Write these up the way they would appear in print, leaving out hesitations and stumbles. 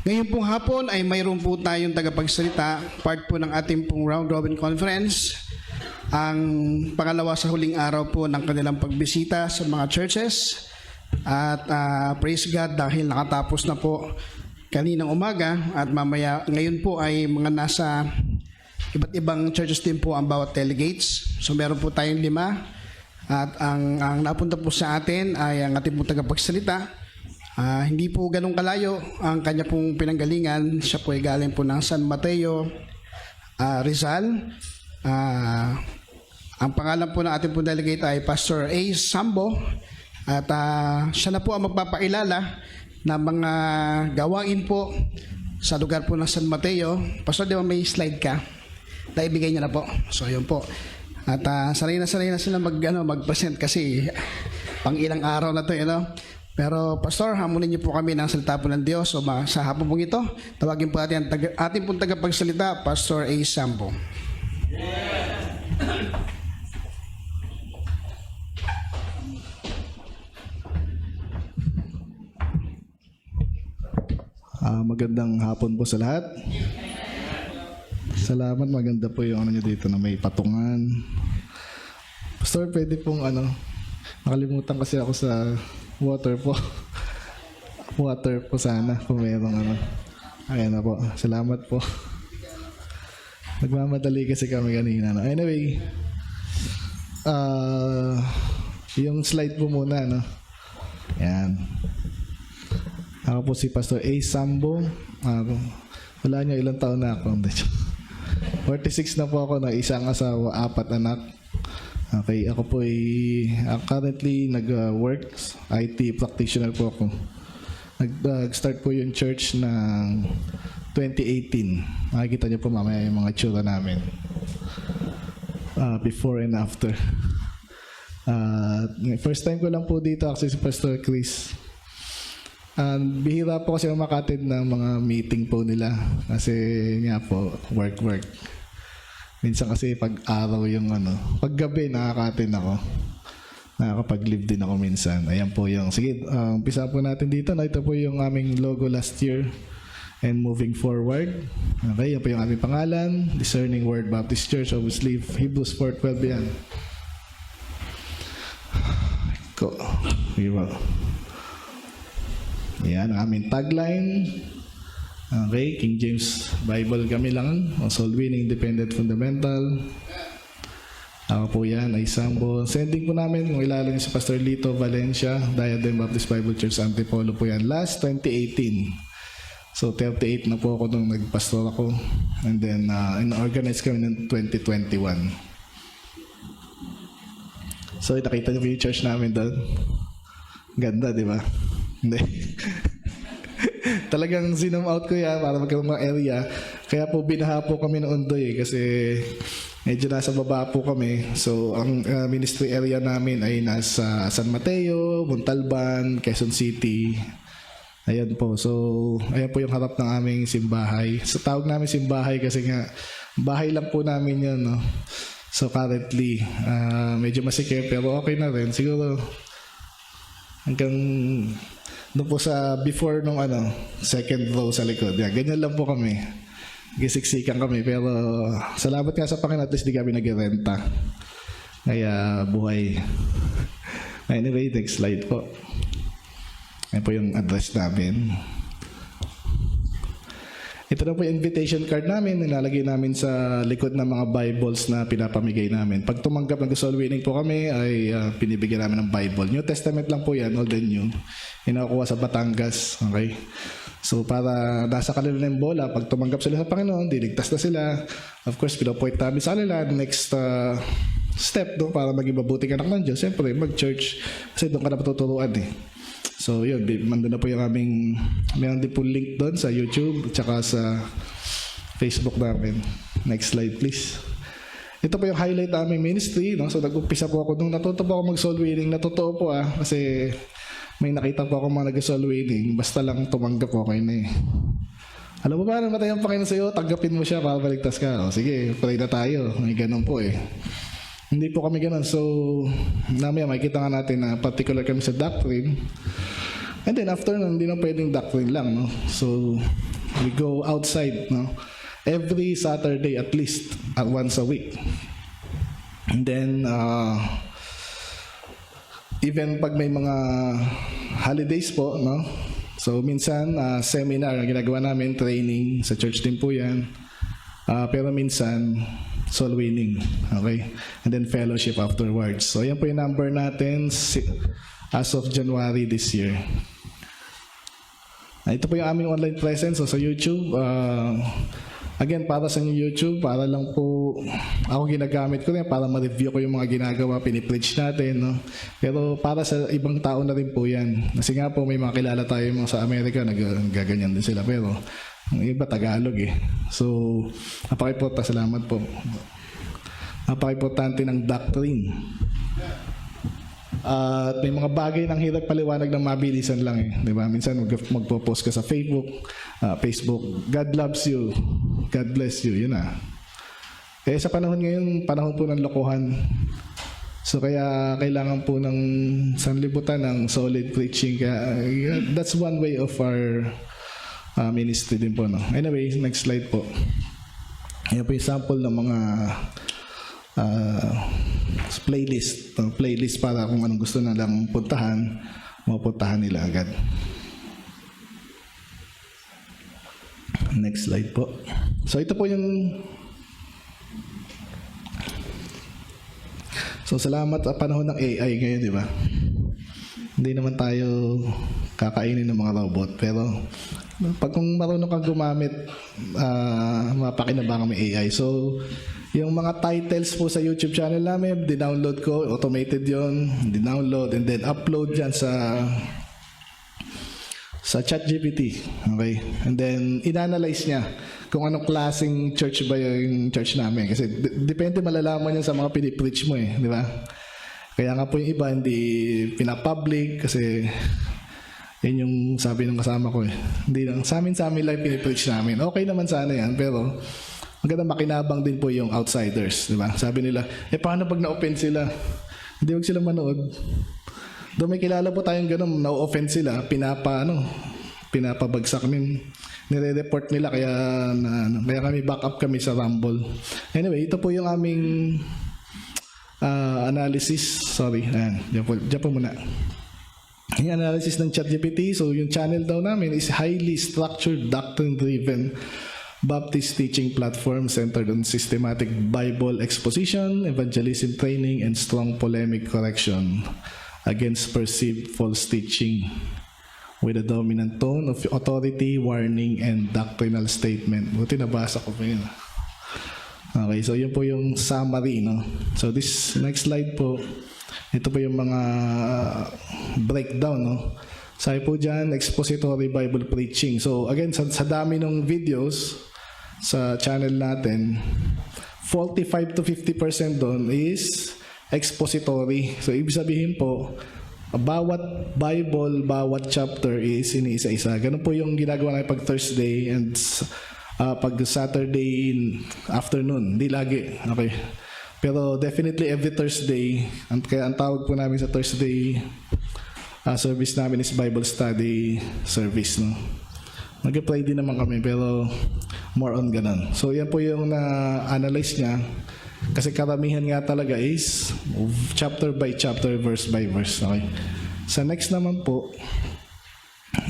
Ngayon pong hapon ay mayroon po tayong tagapagsalita, part po ng ating pong round robin conference, ang pangalawa sa huling araw po ng kanilang pagbisita sa mga churches. At praise God dahil nakatapos na po kaninang umaga at mamaya ngayon po ay mga nasa iba't ibang churches din po ang bawat delegates. So meron po tayong 5 at ang napunta po sa atin ay ang ating pong tagapagsalita. Hindi po ganun kalayo ang kanya pong pinanggalingan. Siya po ay galing po ng San Mateo, Rizal. Ang pangalan po ng ating pong delegate ay Pastor A. Sambo. At siya na po ang magpapakilala ng mga gawain po sa lugar po ng San Mateo. Pastor, di ba may slide ka? Naibigay niya na po. So yun po. At sanay na sila mag-present kasi pang ilang araw na to, Pero Pastor, hamunin niyo po kami ng salita po ng Diyos. So sa hapon pong ito, tawagin po natin ating pong tagapagsalita, Pastor A. Sambo. Magandang hapon po sa lahat. Salamat, maganda po yung niyo dito na may patungan. Pastor, pwede pong nakalimutan kasi ako sa water po. Water po sana kung mayroong Ayan na po. Salamat po. Nagmamadali kasi kami kanina. Anyway, yung slide po muna, Ayan. Ako po si Pastor A. Sambo. Wala niyo ilang taon na ako. 46 na po ako, na isang asawa, 4 anak. Okay, ako po ay currently nag-work, IT practitioner po ako. Nag-start po yung church ng 2018. Makikita niyo po mamaya yung mga tsura namin. Before and after. First time ko lang po dito actually si Pastor Chris. Bihira po kasi makatid ng mga meeting po nila. Kasi nga po, work. Minsan kasi pag-araw yung pag-gabi nakaka-attend ako. Nakakapag-live din ako minsan. Ayan po yung, sige, umpisa po natin dito. Ito po yung aming logo last year and moving forward. Okay, yan po yung aming pangalan. Discerning Word Baptist Church, obviously, Hebrews 4:12 yan. Ayan, ang aming tagline. Okay, King James Bible kami lang. Soul Winning Independent Fundamental. Ako po yan, ay Sambo. Sending po namin, kung ilalim si Pastor Lito Valencia, Diadem Baptist Bible Church, Antipolo po yan. Last 2018. So 38 na po ako nung nagpastor ako. And then, in-organize kami ng 2021. So, nakita niyo po yung church namin doon. Ganda, di ba? Hindi. Talagang zoom out ko yan para magkaroon ng area. Kaya po binaha po kami noon doon kasi medyo nasa baba po kami. So ang ministry area namin ay nasa San Mateo, Montalban, Quezon City. Ayan po. So ayan po yung harap ng aming simbahay. So tawag namin simbahay kasi nga bahay lang po namin yun. So currently medyo masikip pero okay na rin. Siguro hanggang doon po sa before nung second row sa likod. Yan, ganyan lang po kami. Gisiksikan kami. Pero salamat nga sa Panginoon, at least di kami nag-renta. Kaya buhay. Anyway, next slide po. Yan po yung address namin. Ito na po yung invitation card namin. Nilalagay namin sa likod ng mga Bibles na pinapamigay namin. Pag tumanggap ng soul winning po kami, ay pinibigyan namin ng Bible. New Testament lang po yan, Old and New. Inakuha sa Batangas. Okay? So para nasa kanila ng bola, pag tumanggap sila sa Panginoon, diligtas na sila. Of course, pinapoint namin sa kanila. Next step para maging mabuting anak ng Diyos, siyempre mag-church. Kasi doon ka na matuturuan So yun, mandun na po yung aming, mayroon din po link doon sa YouTube at saka sa Facebook namin. Next slide please. Ito po yung highlight ng aming ministry. So nag-umpisa po ako nung natuto po ako mag-soul winning. Natotoo po kasi may nakita po ako mga nag-soul winning. Basta lang tumanggap po kayo na Alam mo ba, namatay ang Panginoon sa'yo, tanggapin mo siya para baligtas ka. Sige, pray na tayo. May ganun po Hindi po kami ganun. So, namaya makikita nga natin na particular kami sa doctrine. And then after nun, hindi na pwedeng doctrine lang. No? So, We go outside, no? Every Saturday at least, at once a week. And then, even pag may mga holidays po, no? So, minsan, seminar ang ginagawa namin, training, sa church din po yan. Pero minsan, soul winning, okay? And then fellowship afterwards. So, yan po yung number natin as of January this year. Ito po yung aming online presence. So, sa YouTube, again, para sa YouTube, para lang po ako ginagamit ko rin para ma-review ko yung mga ginagawa, pinipreach natin, no? Pero para sa ibang tao na rin po yan. Kasi nga po, may mga kilala tayo mga sa Amerika, nagaganyan din sila. Pero, ang iba, Tagalog eh. So, salamat po. Napaka-importante ng doctrine. At may mga bagay ng hirap paliwanag ng mabilisan lang eh. Di ba? Minsan magpo-post ka sa Facebook, God loves you, God bless you, yun na. Eh sa panahon ngayon, panahon po ng lokohan. So kaya kailangan po ng sanlibutan ng solid preaching. Kaya that's one way of our ministry din po. No? Anyway, next slide po. Ayan po yung sample ng mga playlist para kung anong gusto na lang puntahan, mapuntahan nila agad. Next slide po. So ito po yung salamat sa panahon ng AI ngayon, di ba? Hindi naman tayo kakainin ng mga robot, pero pag kung marunong kang gumamit, mapakinabangan may AI. So yung mga titles po sa YouTube channel namin, dinownload ko, automated yon, dinownload and then upload dyan sa ChatGPT. Okay? And then, inanalyze niya kung anong klaseng church ba yung church namin. Kasi depende malalaman niya sa mga pinipreach mo eh. Di ba? Kaya nga po yung iba hindi pinapublic kasi yun yung sabi ng kasama ko eh. Hindi lang, sa amin lang pinipreach namin. Okay naman sana yan, pero maganda makinabang din po yung outsiders, di ba? Sabi nila, paano pag na-offend sila? Hindi wag sila manood. Doon may kilala po tayong ganun, na-offend sila, pinapabagsak nire-report nila, kaya kami backup kami sa Rumble. Anyway, ito po yung aming analysis. Sorry, ayan, dyan po muna. Yung analysis ng ChatGPT, so yung channel daw namin is highly structured, doctrine-driven Baptist teaching platform centered on systematic Bible exposition, evangelism training, and strong polemic correction against perceived false teaching with a dominant tone of authority, warning, and doctrinal statement. Buti nabasa ko pa yun. Okay, so yun po yung summary, no? So this next slide po, ito po yung mga breakdown, no? Sabi po dyan, expository Bible preaching. So again, sa dami ng videos sa channel natin, 45 to 50% doon is expository. So ibig sabihin po, bawat Bible, bawat chapter is iniisa-isa. Ganun po yung ginagawa namin pag Thursday and pag Saturday afternoon. Hindi lagi. Okay. Pero definitely every Thursday, kaya ang tawag po namin sa Thursday service namin is Bible study service, no? Nag-apply din naman kami, pero more on ganun. So yan po yung na-analyze niya, kasi karamihan nga talaga is chapter by chapter, verse by verse. Okay. Sa next naman po,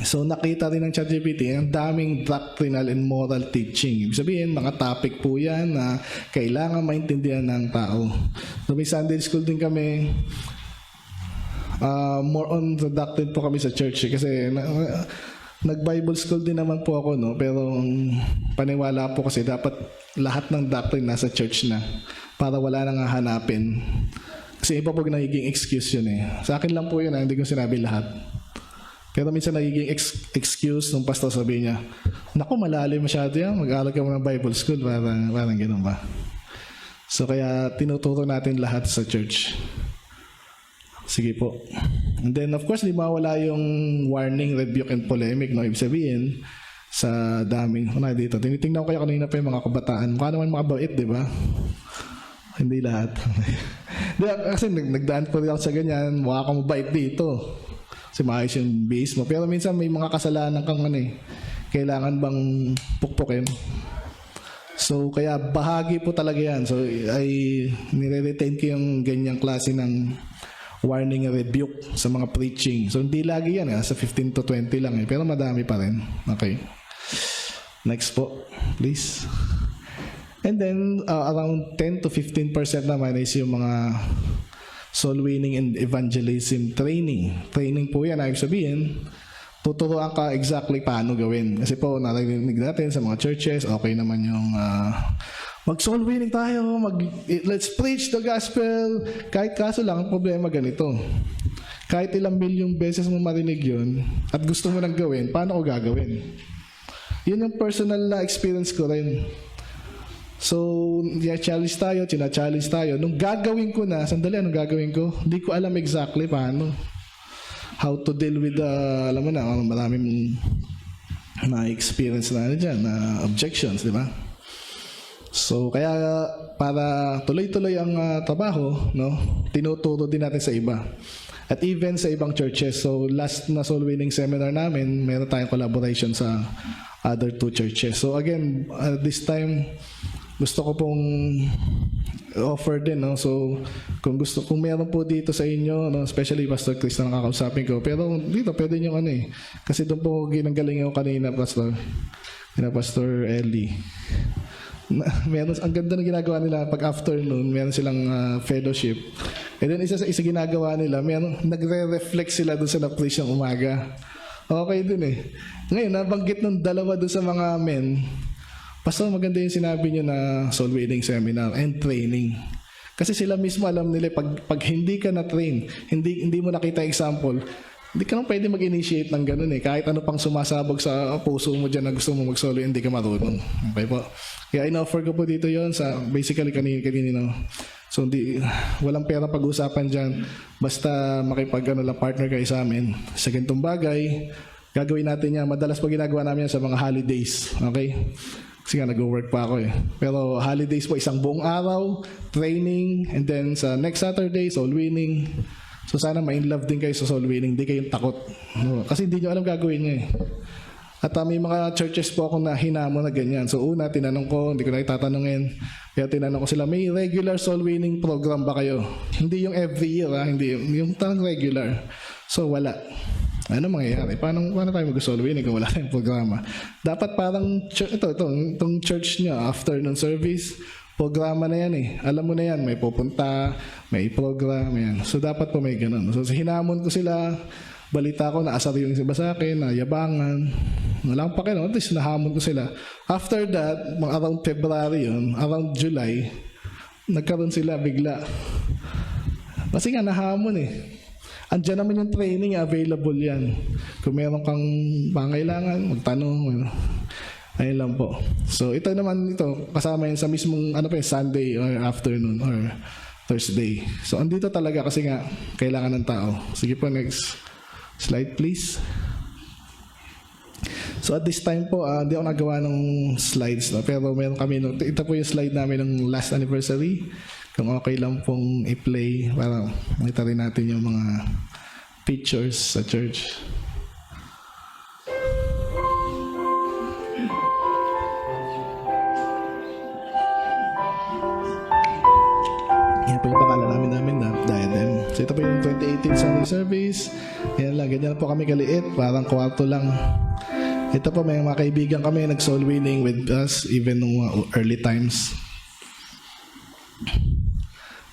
so nakita rin ng ChatGPT ang daming doctrinal and moral teaching. Ibig sabihin, mga topic po yan na kailangan maintindihan ng tao. So may Sunday school din kami, more on the doctrine po kami sa church kasi nag-Bible school din naman po ako, no? Pero paniwala po kasi dapat lahat ng doctrine nasa church na para wala nang hahanapin. Kasi iba po nagiging excuse yun eh. Sa akin lang po yun, hindi ko sinabi lahat. Pero minsan nagiging excuse ng pastor, sabi niya, naku, malalim masyado yan, mag-aaral ka mo ng Bible school, parang ganun ba? So kaya tinuturo natin lahat sa church. Sige po. And then of course, di mawala yung warning, rebuke, and polemic, no? Ibig sabihin, sa daming, dito, tinitingnan ko kayo kanina pa yung mga kabataan. Mukha naman mga bait, di ba? Hindi lahat. Kasi nagdaan po rin ako sa ganyan, mukha kang mabait dito. Kasi maayos yung base mo. Pero minsan may mga kasalanan kang kailangan bang pukpukin? So, kaya bahagi po talaga yan. So, ay nire-retain ko yung ganyang klase ng warning rebuke sa mga preaching. So, hindi lagi yan. Sa 15 to 20 lang eh. Pero madami pa rin. Okay. Next po, please. And then, around 10 to 15% naman is yung mga soul winning and evangelism training. Training po yan, ibig sabihin, tuturuan ka exactly paano gawin. Kasi po, narinig natin sa mga churches, okay naman yung mag-soul winning tayo, let's preach the gospel. Kahit kaso lang, ang problema ganito. Kahit ilang milyong beses mo marinig yun, at gusto mo nang gawin, paano ko gagawin? Yun yung personal na experience ko rin. So, china-challenge tayo. Nung gagawin ko na, sandali, anong gagawin ko? Hindi ko alam exactly paano. How to deal with alam mo na, maraming na-experience na dyan, na objections, di ba? So, kaya para tuloy-tuloy ang trabaho, no, tinuturo din natin sa iba. At even sa ibang churches. So, last na soul winning seminar namin, meron tayong collaboration sa other 2 churches. So, again, this time, gusto ko pong offer din, no? So, kung meron po dito sa inyo, no, especially Pastor Chris na nakakausapin ko, pero dito pwede nyo kasi doon po ginagaling ako kanina, Pastor Ellie. Meron, ang ganda ng ginagawa nila pag afternoon, meron silang fellowship. And then isa ginagawa nila, nagre-reflect sila doon sa na-preach ng umaga. Okay din Ngayon, nabanggit ng dalawa doon sa mga men, Pastor, maganda yung sinabi niyo na soul winning seminar and training. Kasi sila mismo alam nila, pag hindi ka na-train, hindi mo nakita example, hindi ka nang pwede mag-initiate ng ganun Kahit ano pang sumasabog sa puso mo dyan na gusto mo mag-solo, hindi ka marunong. Okay po? Kaya in-offer ko po dito yon sa basically kanina. So, walang pera pag-usapan dyan. Basta partner kayo sa amin. Sa ganitong bagay, gagawin natin yan. Madalas po ginagawa namin yan sa mga holidays. Okay? Kasi nga nag-work pa ako Pero holidays po, isang buong araw, training, and then sa next Saturday, soul winning. So sana ma-in-love din kayo sa soul winning, hindi kayong takot. No? Kasi hindi nyo alam gagawin nyo At may mga churches po ako na hinamo na ganyan. So una, tinanong ko, hindi ko na itatanungin. Kaya tinanong ko sila, may regular soul winning program ba kayo? Hindi yung every year, hindi yung tanong regular. So wala. Ano mangyayari? Paano tayo mag-soul winning kung wala tayong programa? Dapat parang, itong church niya, afternoon service, programa na yan Alam mo na yan, may pupunta, may program, yan. So dapat po may ganun. So hinamon ko sila, balita ko, naasar yung iba sa akin, nayabangan. Walang pa at least nahamon ko sila. After that, around February yun, around July, nagkaroon sila bigla. Kasi nga nahamon Andiyan naman yung training, available yan. Kung meron kang pangailangan, magtanong. Ayun lang po. So ito kasama yun sa mismong Sunday or afternoon or Thursday. So andito talaga kasi nga kailangan ng tao. Sige po, next slide please. So at this time po, hindi ako nagawa ng slides pero meron kami, ito po yung slide namin ng last anniversary. Kung okay lang pong i-play para makita rin natin yung mga pictures sa church. Yan po yung pangalan namin na Diadem. So ito po yung 2018 Sunday service. Yan lang, ganyan po kami kaliit. Parang kwarto lang. Ito po, may mga kaibigan kami nag-soul winning with us even nung early times.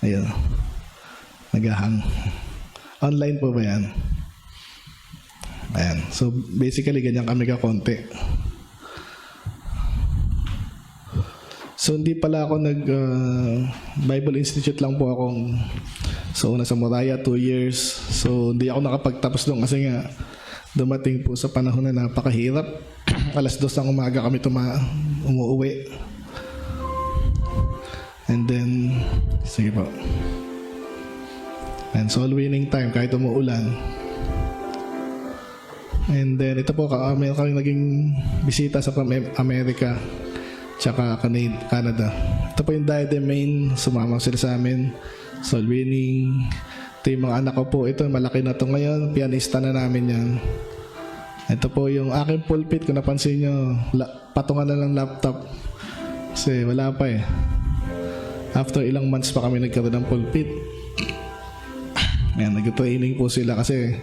Ayun. Nagahang. Online po ba yan? Ayan. So, basically, ganyan kami ka-konti. So, hindi pala ako Bible Institute lang po akong una sa Moraya, 2 years. So, hindi ako nakapagtapos doon kasi nga dumating po sa panahon na napakahirap. 2:00 ng umaga kami umuwi. And then, sige po. And soul winning time kahit umuulan. And then, ito po, meron kami naging bisita sa Amerika tsaka Canada. Ito po yung Diadem Main, sumama sila sa amin. Soul winning. Ito yung mga anak ko po. Ito, malaki na to ngayon. Pianista na namin yan. Ito po yung aking pulpit. Kung napansin nyo, patungan na ng laptop. Kasi wala pa eh. After ilang months pa kami nagkaroon ng pulpit. Ayan, nag-training po sila kasi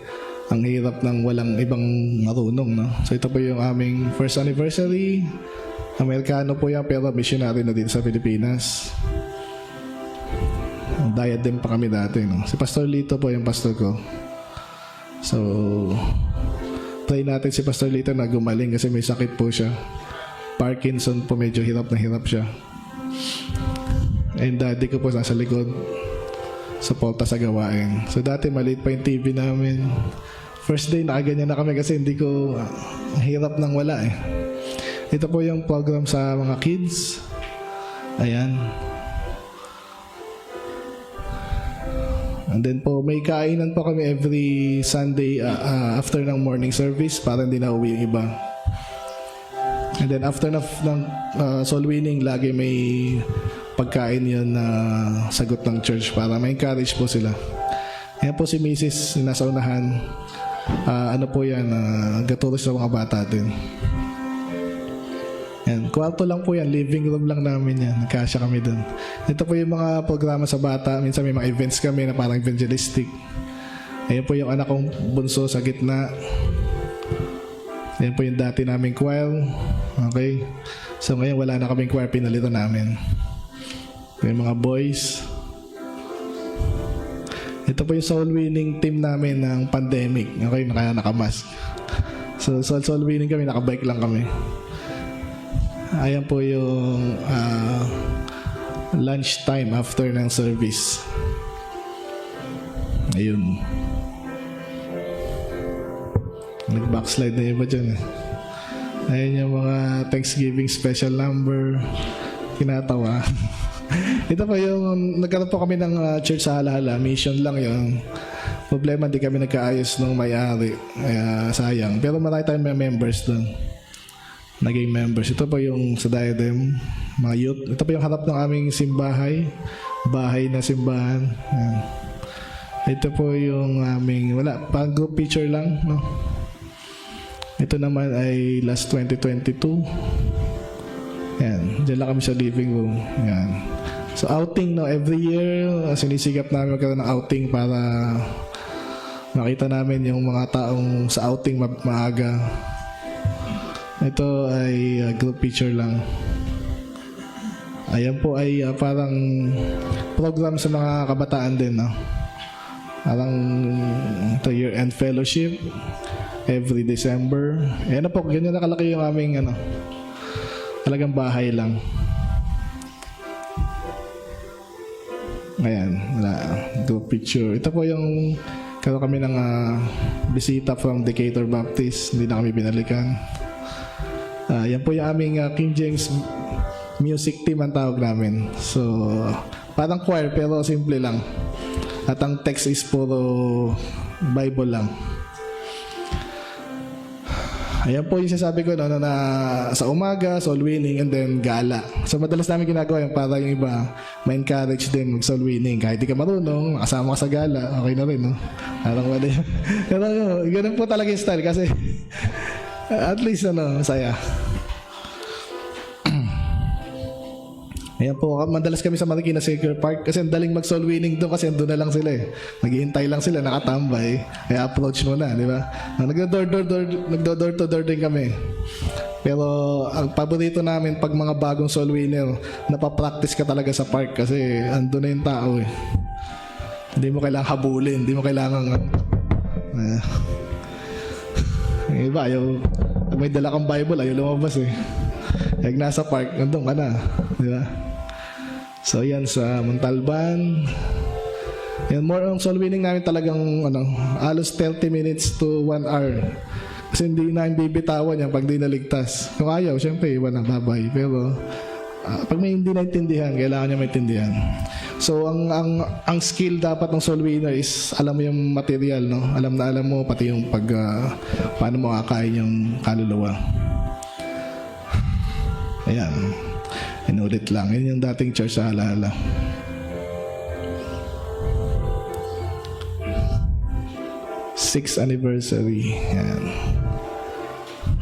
ang hirap ng walang ibang marunong, no? So ito po yung aming first anniversary. Amerikano po yan, pero missionary na din sa Pilipinas. Diadem pa kami dati, no? Si Pastor Lito po yung pastor ko. So, try natin si Pastor Lito na gumaling kasi may sakit po siya. Parkinson po, medyo hirap na hirap siya. And daddy ko po nasa likod, suporta sa gawain. So dati maliit pa yung TV namin. First day nakaganyan na kami kasi hindi ko ang hirap nang wala eh. Ito po yung program sa mga kids. Ayan. And then po may kainan po kami every Sunday after ng morning service para hindi na uwi yung iba. And then after ng soul winning, lagi may pagkain yun na sagot ng church para ma-encourage po sila. Yan po si Mrs. nasa unahan. Ano po yan, gaturos sa mga bata din. Yan, kwarto lang po yan, living room lang namin yan. Nagkasya kami dun. Ito po yung mga programa sa bata. Minsan may mga events kami na parang evangelistic. Ayan po yung anak kong bunso sa gitna. Ayan po yung dati naming choir. Okay. So ngayon wala na kaming choir, pinalitan namin. Yung mga boys. Ito po yung soul winning team namin ng pandemic. Okay, kaya nakamask. So soul winning kami, nakabike lang kami. Ayan po yung lunch time after ng service. Ayun. Nag-backslide na iba dyan eh. Ayan yung mga Thanksgiving special number. Kinatawa. Ito po yung nagkaroon po kami ng church sa Halahala. Mission lang yun. Problema, di kami nagkaayos ng may-ari. Kaya sayang. Pero marami tayong members doon. Naging members. Ito po yung sa Diadem, mga youth. Ito po yung harap ng aming simbahay. Bahay na simbahan. Ayan. Ito po yung aming, wala, pang group picture lang, no? Ito naman ay last 2022. Yan, dyan lang kami sa living room. Yan. So outing, no, every year sinisigap namin magkaroon ng outing para makita namin yung mga taong sa outing maaga. Ito ay group picture lang. Ayan po ay parang program sa mga kabataan din, no? Parang ito year-end fellowship every December. Ayan na po, ganyan na kalaki yung aming talagang bahay lang. Ayan, group picture. Ito po yung karoon kami ng bisita from Decatur Baptist. Hindi na kami binalikan. Yan po yung aming King James music team ang tawag namin. So, parang choir pero simple lang. At ang text is puro Bible lang. Ayan po yung sinasabi ko na sa umaga, soul winning, and then gala. So madalas namin ginagawa yung para yung iba ma-encourage din mag-soul winning. Kahit di ka marunong, makasama ka sa gala, okay na rin, no? Parang wala yun. Pero ganun po talaga yung style kasi at least masaya. Ayan po, madalas kami sa Marikina Sacred Park kasi ang daling mag-soul winning doon kasi andun na lang sila eh. Naghihintay lang sila, nakatambay. Kaya approach mo na, di ba? Nagdo-door to door din kami. Pero ang paborito namin pag mga bagong soul winner, napapractice ka talaga sa park kasi andun na yung tao eh. Hindi mo kailangang habulin, hindi mo kailangan iba, ayaw, pag may dala kang Bible, ayaw lumabas eh. Pag nasa park, andun ka na, di ba? So yan sa Montalban. Yan, more on soul winning namin talagang halos 30 minutes to 1 hour. Kasi hindi na yung bibitawan yan pag di naligtas. Kung ayaw, syempre iwan ang babay. Pero pag may hindi naintindihan, kailangan niya maintindihan. So ang skill dapat ng soul winner is alam mo yung material, no? Alam mo pati yung paano mo kakain yung kaluluwa. Ayan. Inulit lang. Yun yung dating church sa Halahala. #6th anniversary. Ayan.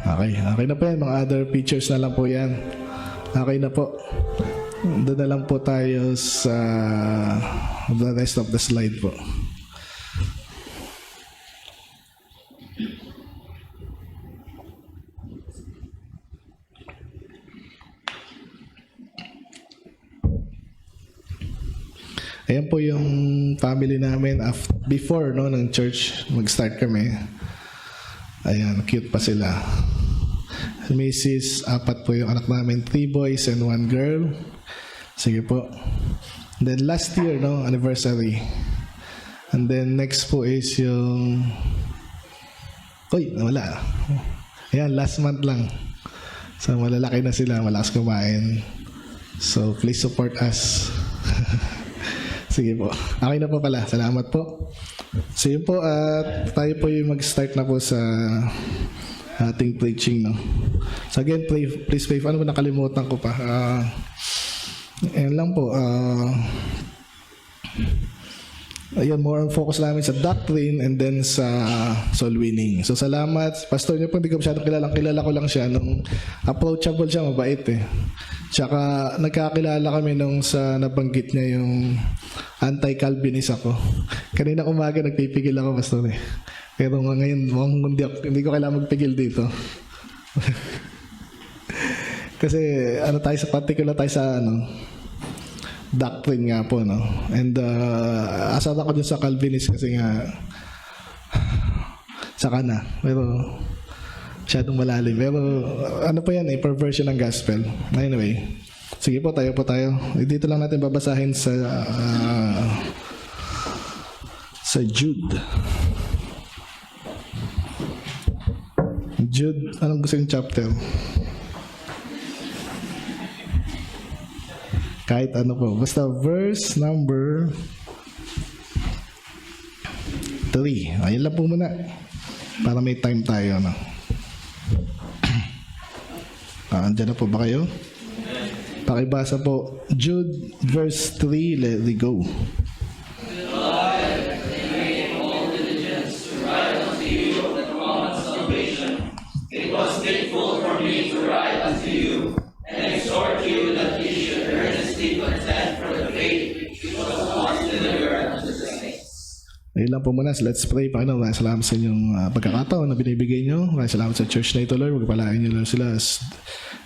Okay na po yan. Mga other pictures na lang po yan. Okay na po. Doon na lang po tayo sa the rest of the slide po. Ayan po yung family namin before ng church mag-start kami. Ayan, cute pa sila. Mrs. 4 po yung anak namin, 3 boys and 1 girl. Sige po. Then last year, anniversary. And then next po is yung... Uy, wala. Ayan, last month lang. So malalaki na sila, malakas kumain. So please support us. Sige po. Okay na po pala. Salamat po. So yun po, tayo po yung mag-start na po sa ating preaching. So again, please pray. Ano ba nakalimutan ko pa? Ayan lang po. Ayan, more on focus namin sa doctrine and then sa soul winning. So salamat. Pastor niyo po, hindi ko masyadong kilala ko lang siya. Nung approachable siya, mabait eh. Tsaka nagkakilala kami nung sa nabanggit niya yung anti-Calvinist ako. Kanina umaga nagpipigil ako, Pastor eh. Pero ngayon, hindi ko kailangan magpigil dito. Kasi tayo sa particular tayo sa doctrine nga po, And asal ako dun sa Calvinist kasi nga saka na. Pero masyadong malalim. Pero ano po yan, perversion ng gospel. Anyway, sige po, tayo po tayo. Dito lang natin babasahin sa Jude. Jude, anong gusto yung chapter? Kahit ano po. Basta verse number 3. Ayun lang po muna. Para may time tayo, andyan na po ba kayo? Pakibasa po. Jude verse 3, let it go. It was needful for me to write unto you and exhort you that ye should earnestly contend for the faith which was once delivered unto the saints. Ayun lang po muna. Let's pray. Panginoon, maraming salamat sa inyong pagkakataon na binibigay nyo. Maraming salamat sa church na ito, Lord. Magpalain nyo lang sila as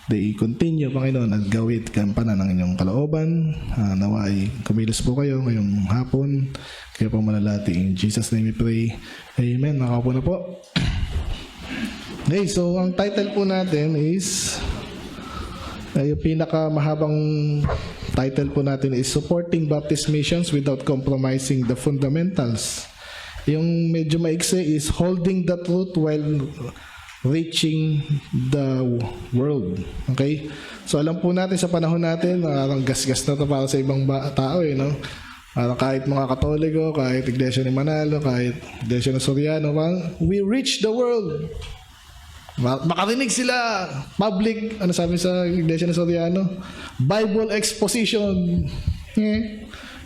they continue, Panginoon, at gawit kampanan ng inyong kalooban. Nawa ay kumilos po kayo ngayong hapon. Kaya po malalati. In Jesus' name we pray. Amen. Nakaupo na po. Okay, so ang title po natin is yung pinakamahabang title po natin is Supporting Baptist Missions Without Compromising the Fundamentals. Yung medyo maikse is Holding the Truth While Reaching the World. Okay? So alam po natin sa panahon natin, ang gas-gas na to para sa ibang tao kahit mga Katoliko, kahit Iglesia ni Manalo, kahit Iglesia ni Soriano, we reach the world. Makarinig sila. Public, sabi sa Iglesia ng Soriano? Bible exposition.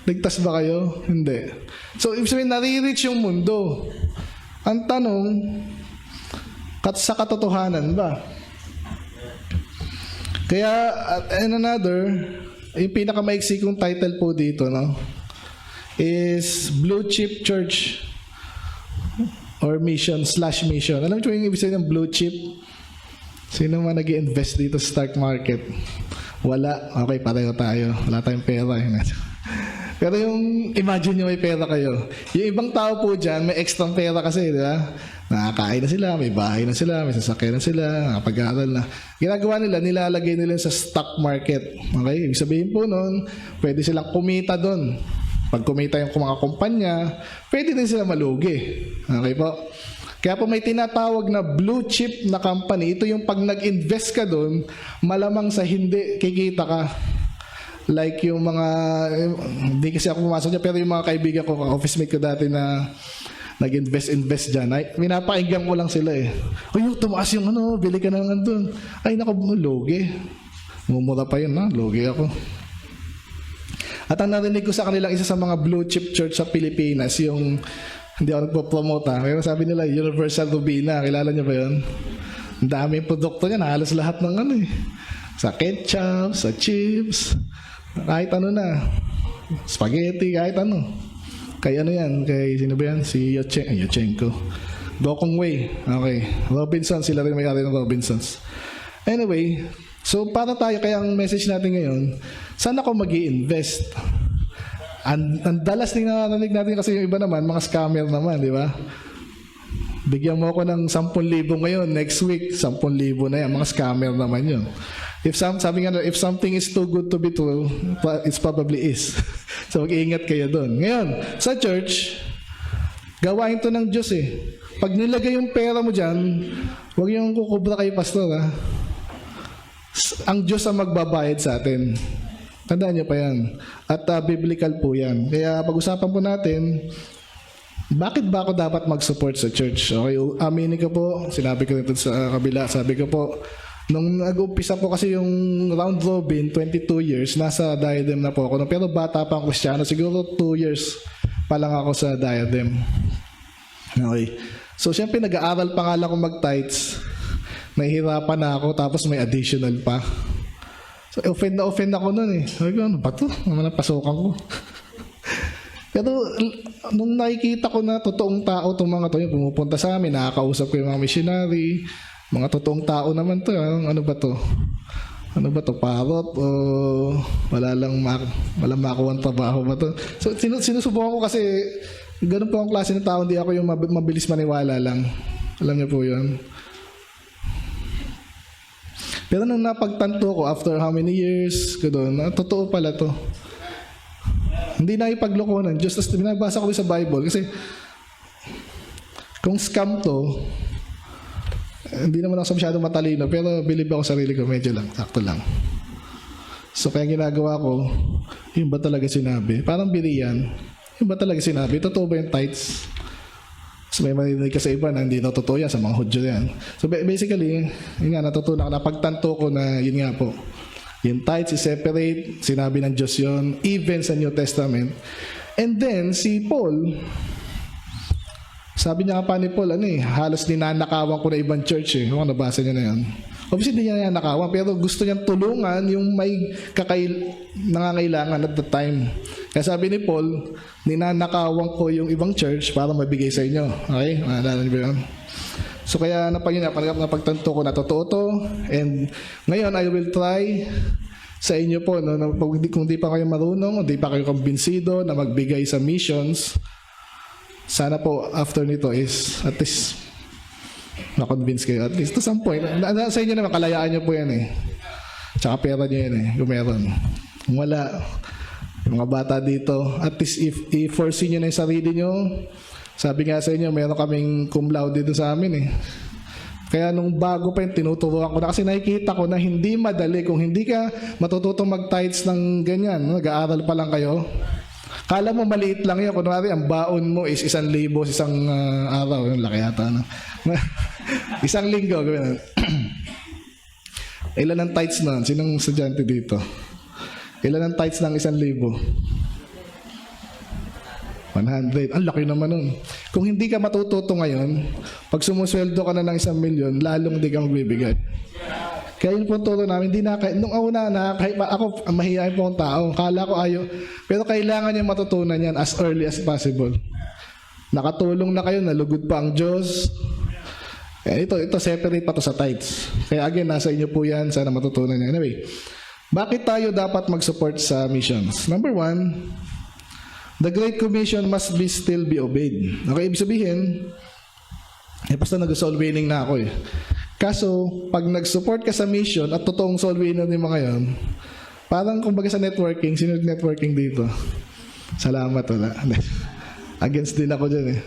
Ligtas ba kayo? Hindi. So, ibig sabihin, nare-reach yung mundo. Ang tanong, sa katotohanan ba? Kaya, and another, yung pinakamaiksi kong title po dito, is Blue Chip Church or mission/mission. Alam mo yung ibig sabihin ng blue chip? Sino man nag-i-invest dito sa stock market? Wala. Okay, pareho tayo. Wala tayong pera. Pero yung imagine nyo may pera kayo. Yung ibang tao po dyan, may extra pera kasi, di ba? Nakakain na sila, may bahay na sila, may sasakyan na sila, nakapag-aaral na. Ginagawa nila, nilalagay nila sa stock market. Okay? Ibig sabihin po nun, pwede silang kumita doon. Pag kumita yung mga kumpanya, pwede din sila malugi. Okay po? Kaya po may tinatawag na blue chip na company. Ito yung pag nag-invest ka doon, malamang sa hindi kikita ka. Like yung mga, hindi kasi ako pumasok dyan, pero yung mga kaibigan ko, office mate ko dati na nag-invest dyan, ay, minapakinggan ko lang sila eh. Ay, tumaas yung bili ka na lang doon. Ay, lugi. Mumura pa yun, lugi ako. At ang narinig ko sa kanilang isa sa mga blue chip church sa Pilipinas, yung, hindi ako nagpo-promote pero sabi nila, Universal Rubina, kilala niyo ba yun? Ang daming produkto niya, halos lahat ng ano eh. Sa ketchup, sa chips, kahit ano na. Spaghetti, kahit ano. Kay ano yan, kay sino ba yan? Si Yochenko. Gokong Wei. Okay. Robinsons, sila rin may-ari ng Robinsons. Anyway, so para tayo, kaya ang message natin ngayon, saan ako mag-i-invest? Ang dalas din narinig natin kasi yung iba naman, mga scammer naman, di ba? Bigyan mo ako ng 10,000 ngayon, next week, 10,000 na yan. Mga scammer naman yun. If something is too good to be true, it probably is. So mag-iingat kayo doon. Ngayon, sa church, gawain to ng Diyos eh. Pag nilagay yung pera mo dyan, huwag yung kukubra kay pastor ha. Ang Diyos ang magbabayad sa atin. Tandaan niyo pa yan. At biblical po yan. Kaya pag-usapan po natin, bakit ba ako dapat mag-support sa church? Okay, aminin ko po, sinabi ko nito sa kabila, sabi ko po, nung nag-umpisa po kasi yung round robin, 22 years, nasa Diadem na po ako. Pero bata pa ang Kristiyano, siguro 2 years pa lang ako sa Diadem. Okay. So, siyempre, nag-aaral pa nga lang ako mag-tithes. Nahihirapan na ako, tapos may additional pa. So, offend ako nun eh. Sabi ko, ano ba ito? Naman ang pasukan ko. Pero nung nakikita ko na totoong tao itong mga to, yung pumupunta sa amin, nakakausap ko yung mga missionary, mga totoong tao naman to, ano ba to? Ano ba to? Parot? O walang makuha ang trabaho ba to? So sinusubukan ko kasi ganun po ang klase ng tao, hindi ako yung mabilis maniwala lang. Alam niyo po yun. Pero nung napagtanto ko, after how many years, totoo pala to. Hindi na ipagloko ng Diyos. Tapos binabasa ko sa Bible kasi kung scam to, hindi naman ako masyadong matalino, pero believe ako sa sarili ko, medyo lang, sakto lang. So kaya ginagawa ko, yun ba talaga sinabi? Parang biriyan. Yun ba talaga sinabi? Totoo ba yung tithes? So may marinig ka sa iba na hindi na totoo yan, sa mga Hudyo yan. So basically, yun nga, natutunan ko, napagtanto ko na yun nga po. Yung tithes is separate, sinabi ng Diyos yun, even sa New Testament. And then, si Paul, sabi niya pa ni Paul, halos ninanakawan ko na ibang church eh. Kung nabasa niya na yun. Obviously, hindi niya nanakawan, pero gusto niyang tulungan yung may nangangailangan at the time. Kaya sabi ni Paul, ninanakawan ko yung ibang church para mabigay sa inyo. Okay? Maalala niyo ba yun? So kaya napagtanto ko na totoo to, and ngayon I will try sa inyo po, no, kung di pa kayo marunong, di pa kayo kumbinsido na magbigay sa missions, sana po after nito is at least na-convince kayo, at least to some point. Sa inyo naman, kalayaan nyo po yan eh. Tsaka pera nyo yan eh, kung meron. Kung wala, yung mga bata dito, at least i-foresee nyo na yung sarili nyo. Sabi nga sa inyo, meron kaming cum laude dito sa amin eh. Kaya nung bago pa yung tinuturuan ko na, kasi nakikita ko na hindi madali. Kung hindi ka matututong mag-tithes ng ganyan, nag-aaral pa lang kayo, kala mo maliit lang yun. Kunwari, ang baon mo is 1,000 sa isang araw. Yung laki yata, no? Isang linggo. Ilan ang tithes na? Sinong estudyante dito? Ilan ang tithes ng 1,000? 100. Ang laki naman nun. Kung hindi ka matututo ngayon, pag sumusweldo ka na ng 1,000,000, lalong di kang bibigay. Kaya yun po turo namin, nung una ako mahihayin po ang tao, kala ko ayaw, pero kailangan niya matutunan yan as early as possible. Nakatulong na kayo, nalugod pa ang Diyos. Kaya ito separate pa to sa tithes. Kaya again, nasa inyo po yan, sana matutunan niya. Anyway, bakit tayo dapat mag-support sa missions? Number 1, the Great Commission must still be obeyed. Okay, ibig sabihin, basta nag-soul winning na ako eh. Kaso, pag nag-support ka sa mission at totoong soul winner ni mga yon, parang kumbaga sa networking, sino networking dito? Salamat, wala. Against din ako dyan eh.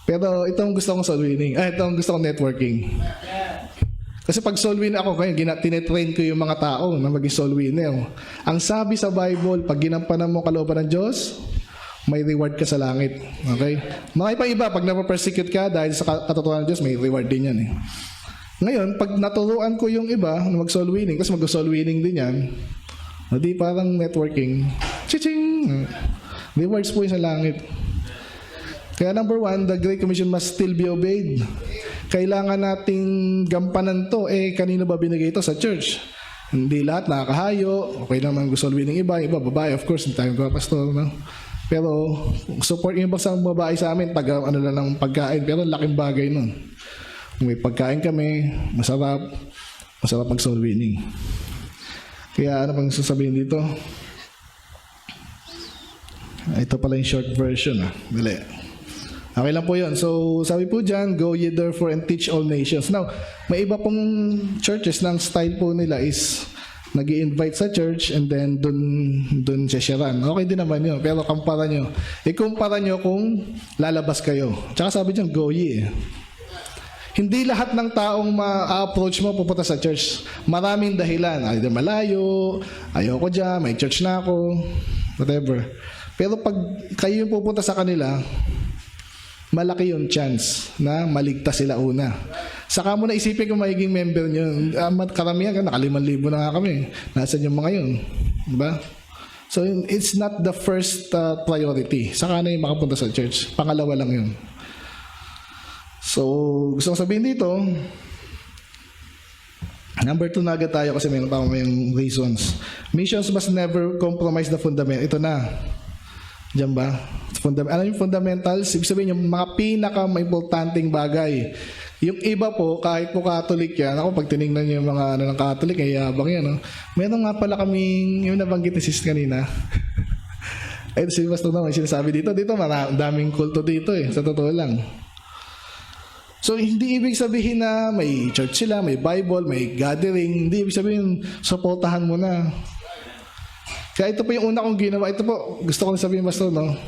Pero itong gusto kong soul winning. Itong gusto kong networking. Kasi pag soul winner ako, kaya tinetrain ko yung mga tao na maging soul winner. Ang sabi sa Bible, pag ginampanan mo kalooban ng Diyos, may reward ka sa langit. Okay? Mga iba, pag napapersecute ka dahil sa katotohanan ng Diyos, may reward din yan eh. Ngayon, pag naturuan ko yung iba na mag-soul winning, kasi mag-soul winning din yan, hindi parang networking. Chiching! Rewards po yung sa langit. Kaya number 1, the Great Commission must still be obeyed. kailangan nating gampanan to, kanino ba binigay ito? Sa church. Hindi lahat nakakahayo, okay naman gusto winning iba babae, of course, hindi tayo pastor, no? Pero support yung ibang babae sa amin, ano lang ng pagkain, pero laking bagay nun. Kung may pagkain kami, masarap mag soul winning. Kaya ano pang sasabihin dito? Ito pala yung short version. Dali. Okay lang po yun. So, sabi po dyan, go ye therefore and teach all nations. Now, may iba pong churches ng style po nila is nag-i-invite sa church and then dun siya-sharan. Okay din naman yun. Pero kumpara nyo. Ikumpara nyo kung lalabas kayo. Tsaka sabi dyan, go ye. Hindi lahat ng taong ma-approach mo pupunta sa church. Maraming dahilan. Either malayo, ayoko dyan, may church na ako, whatever. Pero pag kayo yung pupunta sa kanila, malaki yung chance na maligtas sila una. Saka mo na isipin kung magiging member nyo. Karamihan ka, naka 5,000 na nga kami. Nasaan yung mga yun? Diba? So, it's not the first priority. Saka na yung makapunta sa church. Pangalawa lang yun. So, gusto kong sabihin dito, number 2 na agad tayo kasi mayroon pa yung reasons. Missions must never compromise the fundament. Ito na. Diyan ba? Ano yung fundamentals? Ibig sabihin yung mga pinaka-importanting bagay. Yung iba po, kahit po Catholic yan, ako pag tinignan nyo yung mga ng Catholic, ay yabang yan. No? Meron nga pala kaming, yung nabanggit ni sis kanina. Ay, si Pastor naman, sinasabi dito, daming kulto dito sa totoo lang. So, hindi ibig sabihin na may church sila, may Bible, may gathering. Hindi ibig sabihin, supportahan mo na. Kaya ito po yung una kong ginawa. Ito po, gusto ko sabihin, Pastor, no?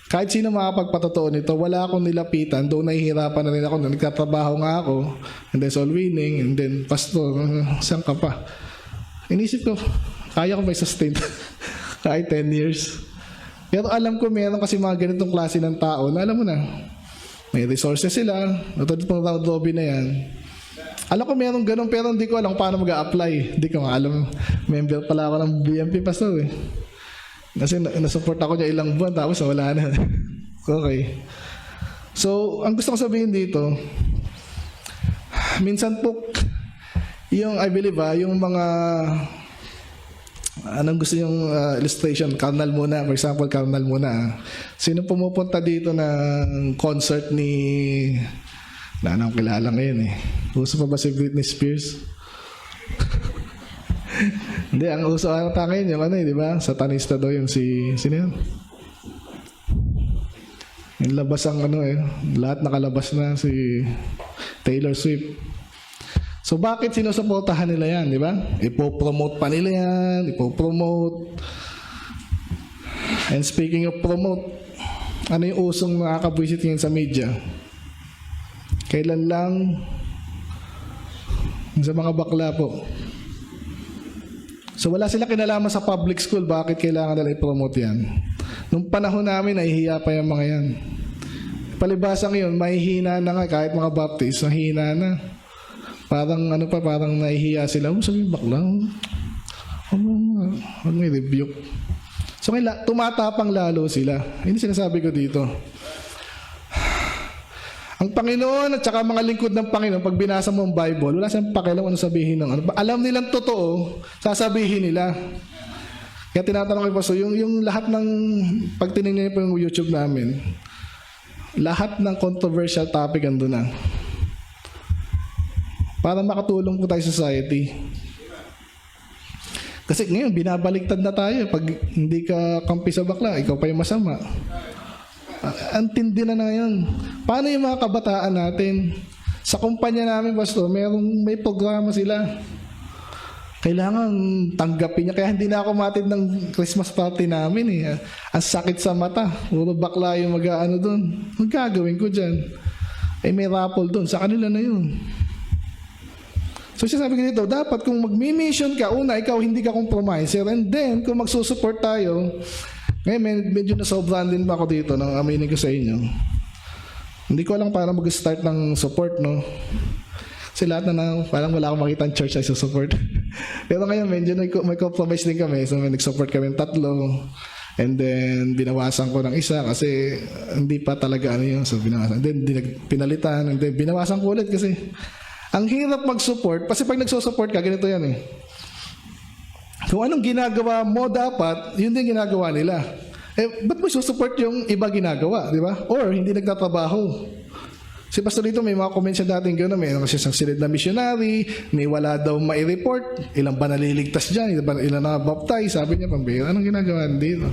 Kahit sino makapagpatotoo nito, wala akong nilapitan. Doon nahihirapan na rin ako. Nagtatrabaho nga ako. And then soul winning. And then, Pastor, saan ka pa? Inisip ko, kaya ko may sustain. Kahit 10 years. Pero alam ko, meron kasi mga ganitong klase ng tao na alam mo na, may resources sila. Natulad pang round robin na yan. Alam ko meron ganun pero hindi ko alam paano mag-a-apply. Hindi ko alam. Member pala ako ng BMP Pastor eh. Kasi nasupport ako niya ilang buwan tapos wala na. Okay. So, ang gusto ko sabihin dito, minsan po, yung I believe yung mga anong gusto yung illustration, carnal muna. For example, carnal muna. Sino pumupunta dito ng concert ni nanang kilala ngayon eh. Uso pa ba si Britney Spears? Hindi, ang uso ata ngayon yung ano eh, di ba? Satanista daw yun sino yun? Yung labas ang ano eh. Lahat nakalabas na si Taylor Swift. So bakit sinusuportahan nila yan, di ba? Ipopromote pa nila yan, ipopromote. And speaking of promote, ano yung usong nakakabwisit ngayon sa media? Kailan lang sa mga bakla po. So wala sila kinalaman sa public school, bakit kailangan nila i-promote yan? Nung panahon namin, nahihiya pa yung mga yan. Palibasang yun, mahihina na nga, kahit mga Baptist, mahihina na. Parang ano pa, parang nahihiya sila. Sabi, bakla, may rebuke. So tumatapang lalo sila. Hindi sinasabi ko dito. Ang Panginoon at saka mga lingkod ng Panginoon, pag binasa mo ang Bible, wala silang pakialam ano sabihin ng ano. Alam nilang totoo, sasabihin nila. Kaya tinatanong ko po, so yung lahat ng, pag tinignan niyo po yung YouTube namin, lahat ng controversial topic ando na. Para makatulong po tayo sa society. Kasi ngayon, binabaliktad na tayo. Pag hindi ka kampi sa bakla, ikaw pa yung masama. Ang tindi na ngayon. Paano yung mga kabataan natin? Sa kumpanya namin, Pastor, may programa sila. Kailangan tanggapin niya. Kaya hindi na ako matid ng Christmas party namin eh. Ang sakit sa mata. Puro bakla yung mag-ano doon. Magagawin ko dyan. May raffle doon. Sa kanila na yun. So siya sabi ko dito, dapat kung mag-mission ka, una, ikaw hindi ka compromiser. And then, kung magsusupport tayo, ngayon, medyo nasobrahan din pa ako dito nang aminin ko sa inyo. Hindi ko alam para mag-start ng support, no? Kasi lahat na parang wala akong makita ng church ay support. Pero ngayon, medyo may compromise din kami. So, may nag-support kami ng 3. And then, binawasan ko ng isa kasi hindi pa talaga ano yun. So, binawasan. And then, pinalitan. And then, binawasan ko ulit kasi ang hirap mag-support. Kasi pag nagsusupport ka, ganito yan eh. Kung anong ginagawa mo dapat, yun din ginagawa nila. Eh, ba't mo susupport yung iba ginagawa, di ba? Or, hindi nagtatrabaho. Si Pastor dito may mga comments siya dating gano'n, may kasi isang silid na missionary, may wala daw mai-report, ilang ba naliligtas dyan, ilan na baptize, sabi niya, pambira, anong ginagawa dito?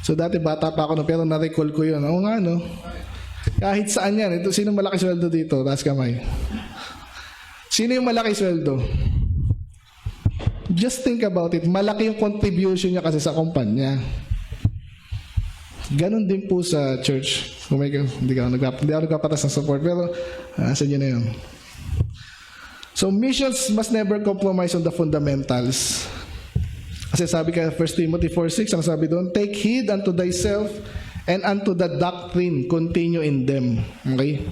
So dati bata pa ako, pero na-recall ko yun. Oo nga, no? Kahit saan yan, ito, sino malaki sweldo dito? Taas kamay. Sino yung malaki sweldo? Just think about it, malaki yung contribution niya kasi sa kumpanya. Ganon din po sa church. Kung may, hindi ako nagpapatas ng support, pero sa inyo na yun. So missions must never compromise on the fundamentals. Kasi sabi ka 1 Timothy 4:6, ang sabi doon, take heed unto thyself and unto the doctrine, continue in them. Okay?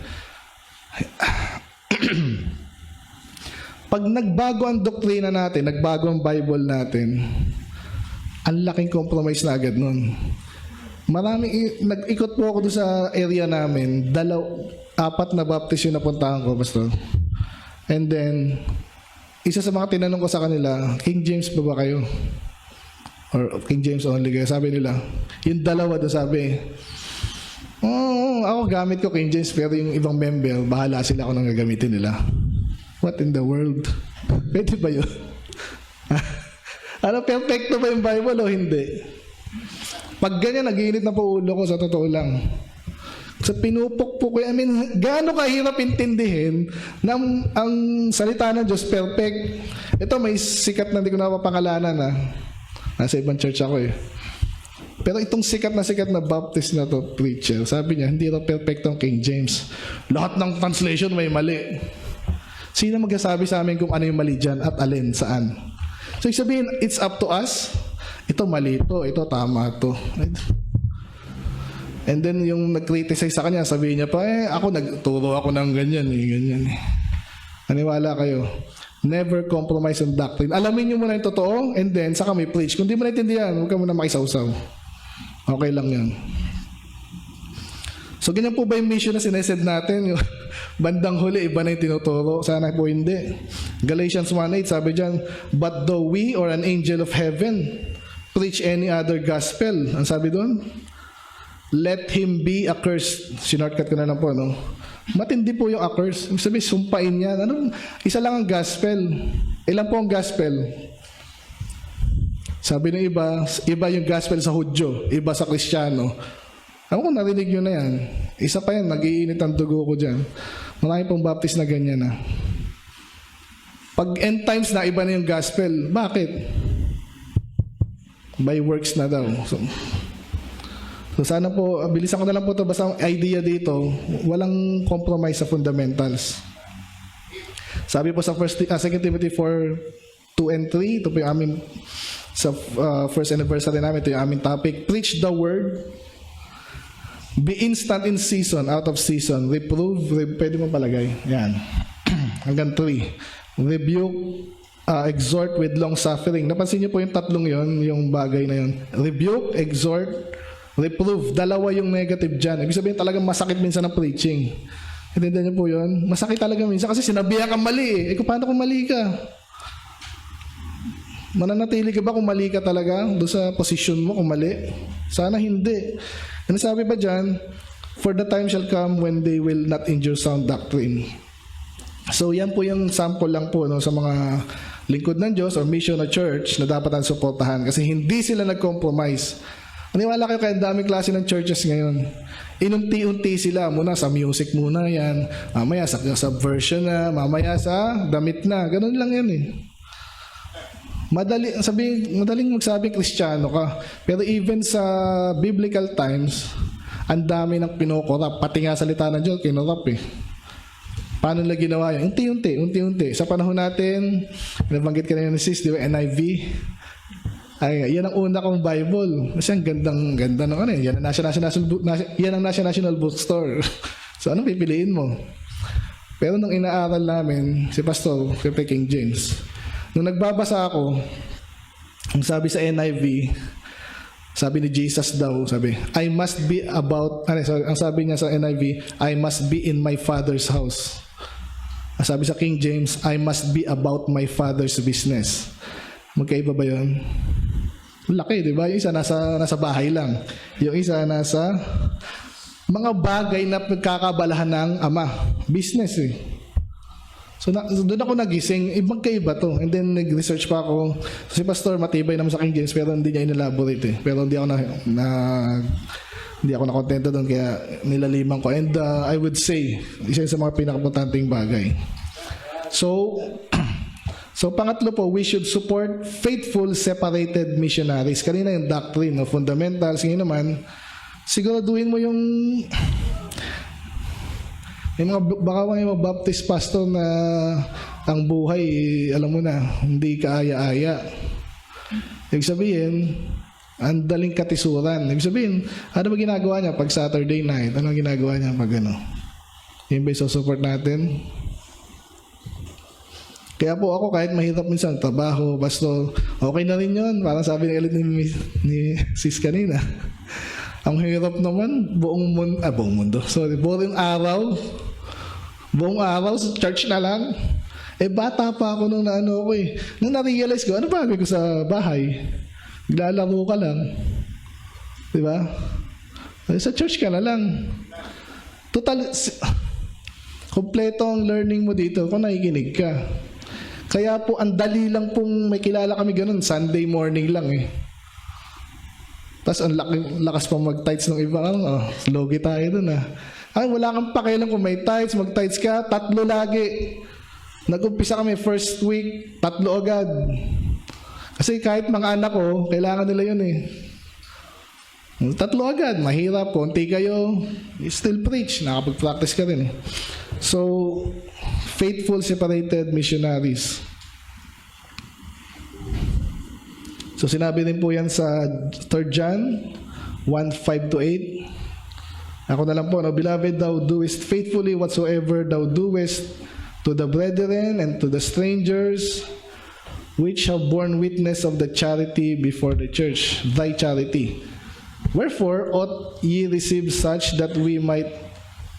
Pag nagbago ang doktrina natin, nagbago ang Bible natin, ang laking compromise na agad nun. Nag-ikot po ako doon sa area namin, 4 na baptist yung napuntahan ko, Pastor. And then, isa sa mga tinanong ko sa kanila, King James ba kayo? Or King James only kayo? Sabi nila, yung 2 doon sabi, ako gamit ko King James, pero yung ibang member, bahala sila kung nang gagamitin nila. What in the world? Pwede ba yun? Ano, perfecto ba yung Bible o hindi? Pag ganyan, nag-iinit na po ulo ko, sa totoo lang. Sa pinupukpuk ko, I mean, gaano kahirap intindihin na ang salita ng Diyos perfect. Ito, may sikat na hindi ko napapangalanan na. Nasa ibang church ako eh. Pero itong sikat na Baptist na to, preacher, sabi niya, hindi raw perfect ang King James. Lahat ng translation may mali. Sino magsasabi sa amin kung ano yung mali dyan at alin, saan? So, sabihin, it's up to us. Ito mali ito tama to. And then yung nag-criticize sa kanya, sabihin niya pa, ako nagturo ako ng ganyan. Aniwala kayo. Never compromise on doctrine. Alamin niyo muna yung totoo, and then saka may preach. Kung di mo naintindihan, huwag ka muna makisawsaw. Okay lang yan. So ganyan po ba yung mission na sinesed natin? Yung bandang huli, iba na yung tinuturo. Sana po hindi. Galatians 1:8, sabi dyan, but though we or an angel of heaven preach any other gospel, ang sabi doon, let him be accursed. Sinortcut ko na lang po, no? Matindi po yung accursed. Sabi, sumpain yan. Isa lang ang gospel. Ilan po ang gospel? Sabi ng iba yung gospel sa Hudyo, iba sa Kristiyano. Ako kung narinig nyo na yan. Isa pa yan, nag-iinit ang dugo ko dyan. Marami pong baptist na ganyan na. Pag end times na, iba na yung gospel. Bakit? By works na daw. So sana po, bilisan ko na lang po ito. Basta ang idea dito, walang compromise sa fundamentals. Sabi po sa 2 Timothy 4:2 and 3, ito po yung aming sa first anniversary namin, ito yung aming topic. Preach the word. Be instant in season, out of season. Reprove, pwede mo palagay. Yan. Hanggang 3. Rebuke, exhort with long suffering. Napansin niyo po yung tatlong yon, yung bagay na yon. Rebuke, exhort, reprove. Dalawa yung negative dyan. Ibig sabihin talagang masakit minsan ang preaching. Intindihan niyo po yun? Masakit talaga minsan kasi sinabihan kang mali eh. Paano kung mali ka? Mananatili ka ba kung mali ka talaga doon sa position mo kung mali? Sana hindi. Ano sabi ba dyan? For the time shall come when they will not endure sound doctrine. So yan po yung sample lang po no, sa mga lingkod ng Diyos or mission na church na dapat ang suportahan kasi hindi sila nag-compromise. Maniwala kayo kaya daming klase ng churches ngayon. Inunti-unti sila. Muna sa music muna yan. Mamaya sa subversion na. Mamaya sa damit na. Ganun lang yan eh. Madaling magsabi Kristiyano ka. Pero even sa biblical times, ang dami ng pinokorap. Pati nga salita ng Diyos, kinorap eh. Paano nila ginawa yan? Unti-unti. Sa panahon natin, nabanggit ka na yung sis, di ba, NIV. Ay, yan ang una kong Bible. Kasi ang ganda ng ano eh. Yan ang National Bookstore. So, anong pipiliin mo? Pero nung inaaral namin, si Pastor, Pepe King James, nung nagbabasa ako, ang sabi sa NIV, Sabi ni Jesus daw, sabi, I must be about, ang sabi niya sa NIV, I must be in my Father's house. Ang sabi sa King James, I must be about my Father's business. Magkaiba ba yun? Laki, di ba? Yung isa nasa bahay lang. Yung isa nasa mga bagay na pagkakabalahan ng Ama. Business eh. So doon ako nagising, ibang kaiba to. And then nag-research pa ako. Si Pastor matibay naman sa King James pero hindi niya inelaborate eh. Pero hindi ako hindi ako nakontento doon kaya nilaliman ko. And I would say, isa sa mga pinakaimportanteng bagay. So pangatlo po, we should support faithful separated missionaries. Kanina yung doctrine of fundamentals. Ngayon naman, siguraduhin mo yung may baka mga Baptist pastor na ang buhay, alam mo na, hindi kaaya-aya. Ibig sabihin, ang daling katisuran. Ibig sabihin, ano ba ginagawa niya pag Saturday night? Ano ginagawa niya pag ano? Yung ba support natin? Kaya po ako, kahit mahirap minsan, trabaho, pastor, okay na rin yun. Parang sabi ng elit ni sis kanina. Ang hirap naman, buong mundo. Sorry, buong araw sa church na lang. Bata pa ako nung naano ko eh. Nung na-realize ko, ano ba gagawin ko sa bahay? Naglalaro ka lang. Di ba? Sa church ka na lang. Total, kompleto ang learning mo dito kung nakikinig ka. Kaya po, ang dali lang pong may kilala kami ganun, Sunday morning lang eh. Tapos ang lakas pa mag-tights ng iba. Logi tayo dun ah. Ay, wala kang pakialam kung may tights, mag-tights ka, 3 lagi. Nag-umpisa kami first week, 3 agad. Kasi kahit mga anak ko, kailangan nila yun eh. 3 agad, mahirap, konti kayo, you still preach, nakapag-practice ka rin eh. So, faithful separated missionaries. So sinabi din po yan sa 3 John 1:5-8. Ako na lang po, no? Beloved, thou doest faithfully whatsoever thou doest to the brethren and to the strangers which have borne witness of the charity before the church, thy charity. Wherefore ought ye receive such that we might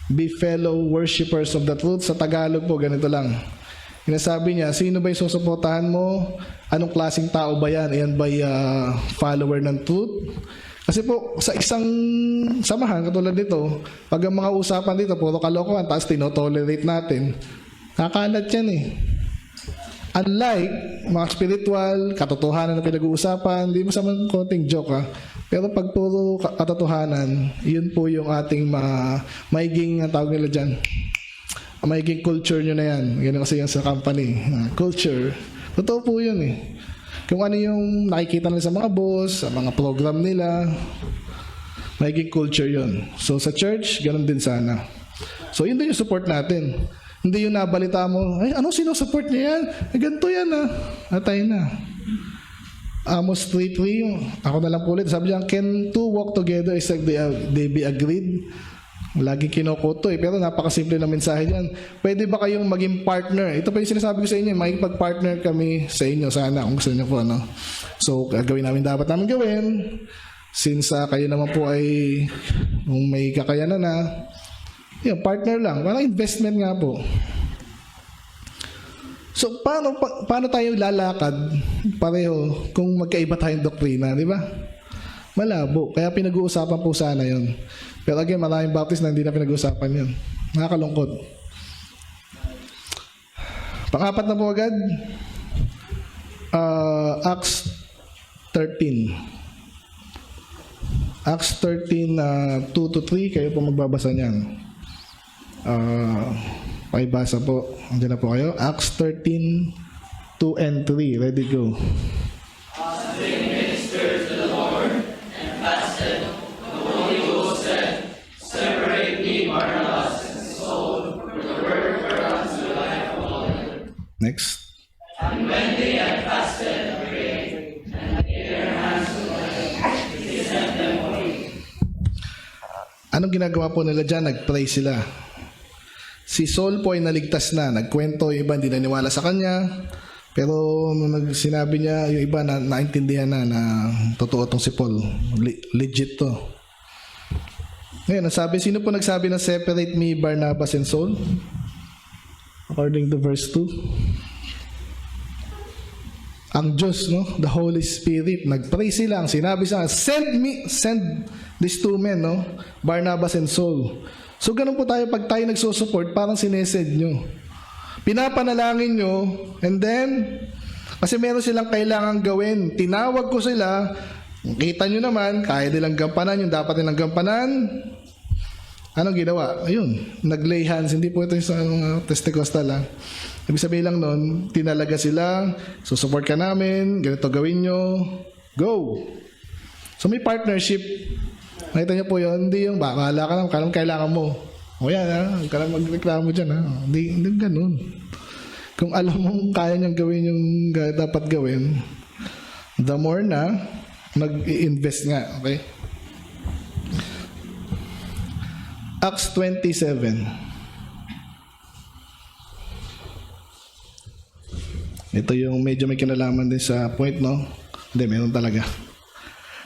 be fellow worshippers of the truth. Sa Tagalog po, ganito lang. Sinasabi niya, sino ba yung susuportahan mo? Anong klaseng tao ba yan? Yan ba follower ng truth? Kasi po, sa isang samahan, katulad dito, pag ang mga usapan dito, puro kalokohan, tapos tinotolerate natin, nakalat yan eh. Unlike mga spiritual, katotohanan na pinag-uusapan, hindi mo sa mga konting joke ha. Pero pag puro katotohanan, yun po yung ating maiging, ang tawag nila dyan, maiging culture nyo na yan. Ganun kasi yan sa company. Culture. Totoo po yun eh. Kung ano yung nakikita nila sa mga boss, sa mga program nila, maiging culture yun. So sa church, ganun din sana. So yun din yung support natin. Hindi yung nabalita mo, ay ano sinusupport niya yan? Ganito yan ah. Atay na. Amos 3:3, ako na lang po ulit. Sabi niya, can two walk together except they be agreed? Lagi kinukuto eh, pero napakasimple na mensahe dyan. Pwede ba kayong maging partner? Ito pa yung sinasabi ko sa inyo, makipag-partner kami sa inyo sana kung gusto niyo po. No? So, gagawin namin dapat namin gawin. Since kayo naman po ay kung may kakayanan na, yun, partner lang. Parang investment nga po. So, paano tayo lalakad pareho kung magkaiba tayong doktrina, di ba? Malabo. Kaya pinag-uusapan po sana yun. Pero again, maraming Baptist na hindi na pinag-uusapan yun. Nakakalungkot. Pang-apat na po agad, Acts 13. Acts 13, 2-3, kayo po magbabasa niyan. Pakibasa po. Andiyan na po kayo. Acts 13, 2 and 3. Ready, go. As they ministered to the Lord and fasted, the Holy Ghost said, separate me, Barnabas and Saul, for the work whereunto I have called them. Next. And when they had fasted and prayed, and laid their hands on them, they sent them away. Anong ginagawa po nila dyan? Nag-pray sila. Si Saul po ay naligtas na. Nagkwento, yung iba hindi naniwala sa kanya. Pero nung sinabi niya, yung iba na naintindihan na totoo tong si Paul. Legit to. Ngayon, sino po nagsabi na separate me, Barnabas and Saul? According to verse 2. Ang Diyos, no? The Holy Spirit, nag-pray sila. Ang sinabi sa send these two men, no? Barnabas and Saul. So ganun po tayo, pag tayo nagsusupport, parang sinesend nyo. Pinapanalangin nyo, and then, kasi meron silang kailangan gawin. Tinawag ko sila, kita nyo naman, kaya nilang gampanan yung dapat nilang gampanan. Anong ginawa? Ayun, nag-lay hands. Hindi po ito sa Pentecostal, ha? Ibig sabihin lang nun, tinalaga sila, susupport ka namin, ganito gawin nyo, go! So may partnership. Nakita nyo po yun, hindi yung, bahala ka lang, kailangan mo. O yan, ha? Huwag ka lang magreklamo dyan, ha? Hindi ganun. Kung alam mong kaya niyang gawin yung dapat gawin, the more na nag-i-invest nga, okay? Acts 27. Ito yung medyo may kinalaman din sa point, no? Hindi, meron talaga.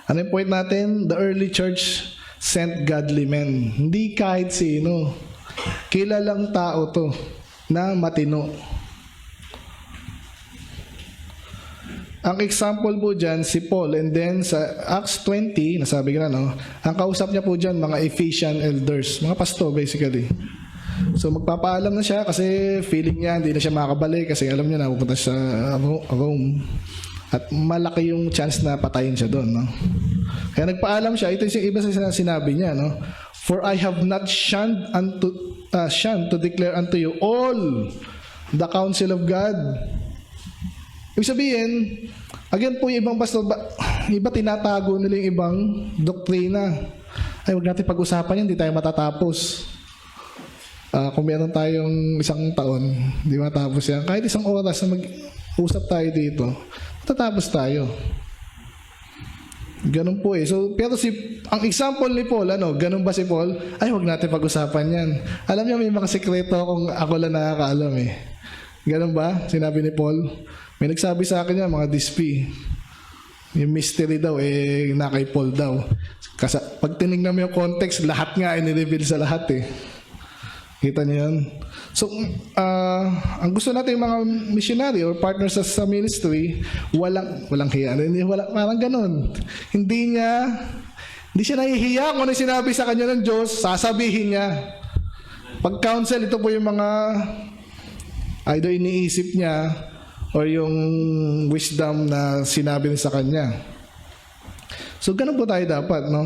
Ano yung point natin? The early church sent godly men. Hindi kahit sino. Kilalang tao to na matino. Ang example po dyan, si Paul, and then sa Acts 20, nasabi ko na, no? Ang kausap niya po dyan, mga Ephesian elders, mga pastor basically. So magpapaalam na siya kasi feeling niya hindi na siya makakabalik kasi alam niya na pupunta sa Rome. At malaki yung chance na patayin siya doon, no? Kaya nagpaalam siya. Ito yung iba sa sinabi niya, no? For I have not shunned to declare unto you all the counsel of God. Ibig sabihin, again po yung ibang pastor, iba tinatago nila yung ibang doktrina. Ay, huwag natin pag-usapan yan, hindi tayo matatapos. Kung meron tayong isang taon, hindi matapos yan. Kahit isang oras na mag-usap tayo dito, matatapos tayo. Ganun po eh. So, pero ang example ni Paul, ganun ba si Paul? Ay, huwag natin pag-usapan yan. Alam niyo, may mga sekreto kung ako lang nakakaalam eh. Ganun ba? Sinabi ni Paul. May nagsabi sa akin yan, mga dispi. Yung mystery daw, na kay Paul daw. Kasi pag tinignan mo yung context, lahat nga ay nireveal sa lahat eh. Kita niyo yan? So, ang gusto natin yung mga missionary or partners sa ministry, walang hiya. Parang ganun. Hindi siya nahihiya kung ano sinabi sa kanya ng Diyos, sasabihin niya. Pag-counsel, ito po yung mga either iniisip niya or yung wisdom na sinabi niya sa kanya. So, ganun po tayo dapat, no?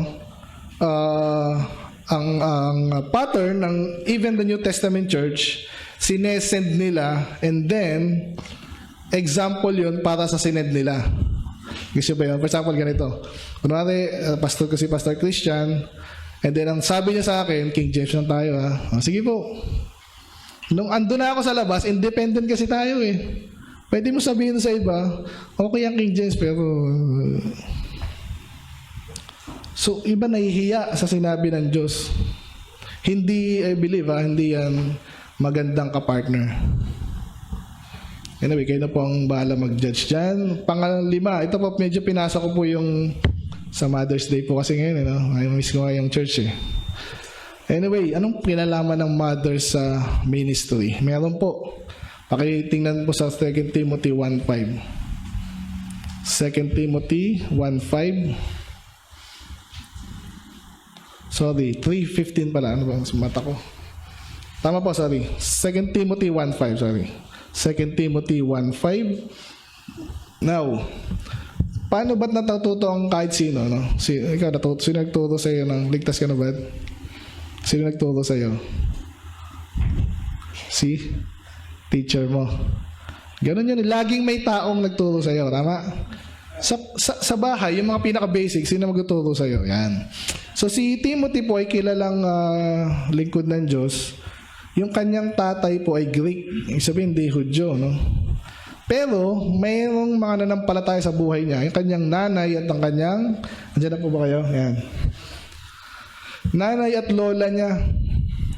Ang pattern ng even the New Testament Church, sinesend nila and then example yun para sa sinend nila. Gusto ba yun? For example, ganito. Kunwari, pastor ko si Pastor Christian and then ang sabi niya sa akin, King James lang tayo ha. Sige po. Nung ando na ako sa labas, independent kasi tayo eh. Pwede mo sabihin sa iba, okay ang King James pero so, iba nahihiya sa sinabi ng Diyos. Hindi, I believe, hindi yan magandang kapartner. Anyway, kayo na po ang bahala mag-judge dyan. Pangalima, ito po, medyo pinasa ko po yung sa Mother's Day po kasi ngayon, I miss ko nga yung church eh. Anyway, anong kinalaman ng mothers sa ministry? Meron po. Pakitingnan po sa 2 Timothy 1:5. 2 Timothy 1:5. Sorry, 3:15 pala. Ano ba sa mata ko? Tama po, sorry. 2 Timothy 1:5, sorry. 2 Timothy 1:5. Now, paano ba't natututo ang kahit sino? No? Ikaw, sino nagturo sa iyo ng ligtas ka na ba? Sino nagturo sa iyo? Si teacher mo. Ganun yun. Laging may taong nagturo sa iyo. Tama? Sa bahay, yung mga pinaka-basic, sino magtuturo sa iyo? Yan. So si Timothy po ay kilalang lingkod ng Diyos. Yung kanyang tatay po ay Greek. Ibig sabihin, hindi Hudyo, no? Pero mayroong mga nanampalataya sa buhay niya. Yung kanyang nanay at ang kanyang, andyan na po ba kayo? Yan. Nanay at lola niya.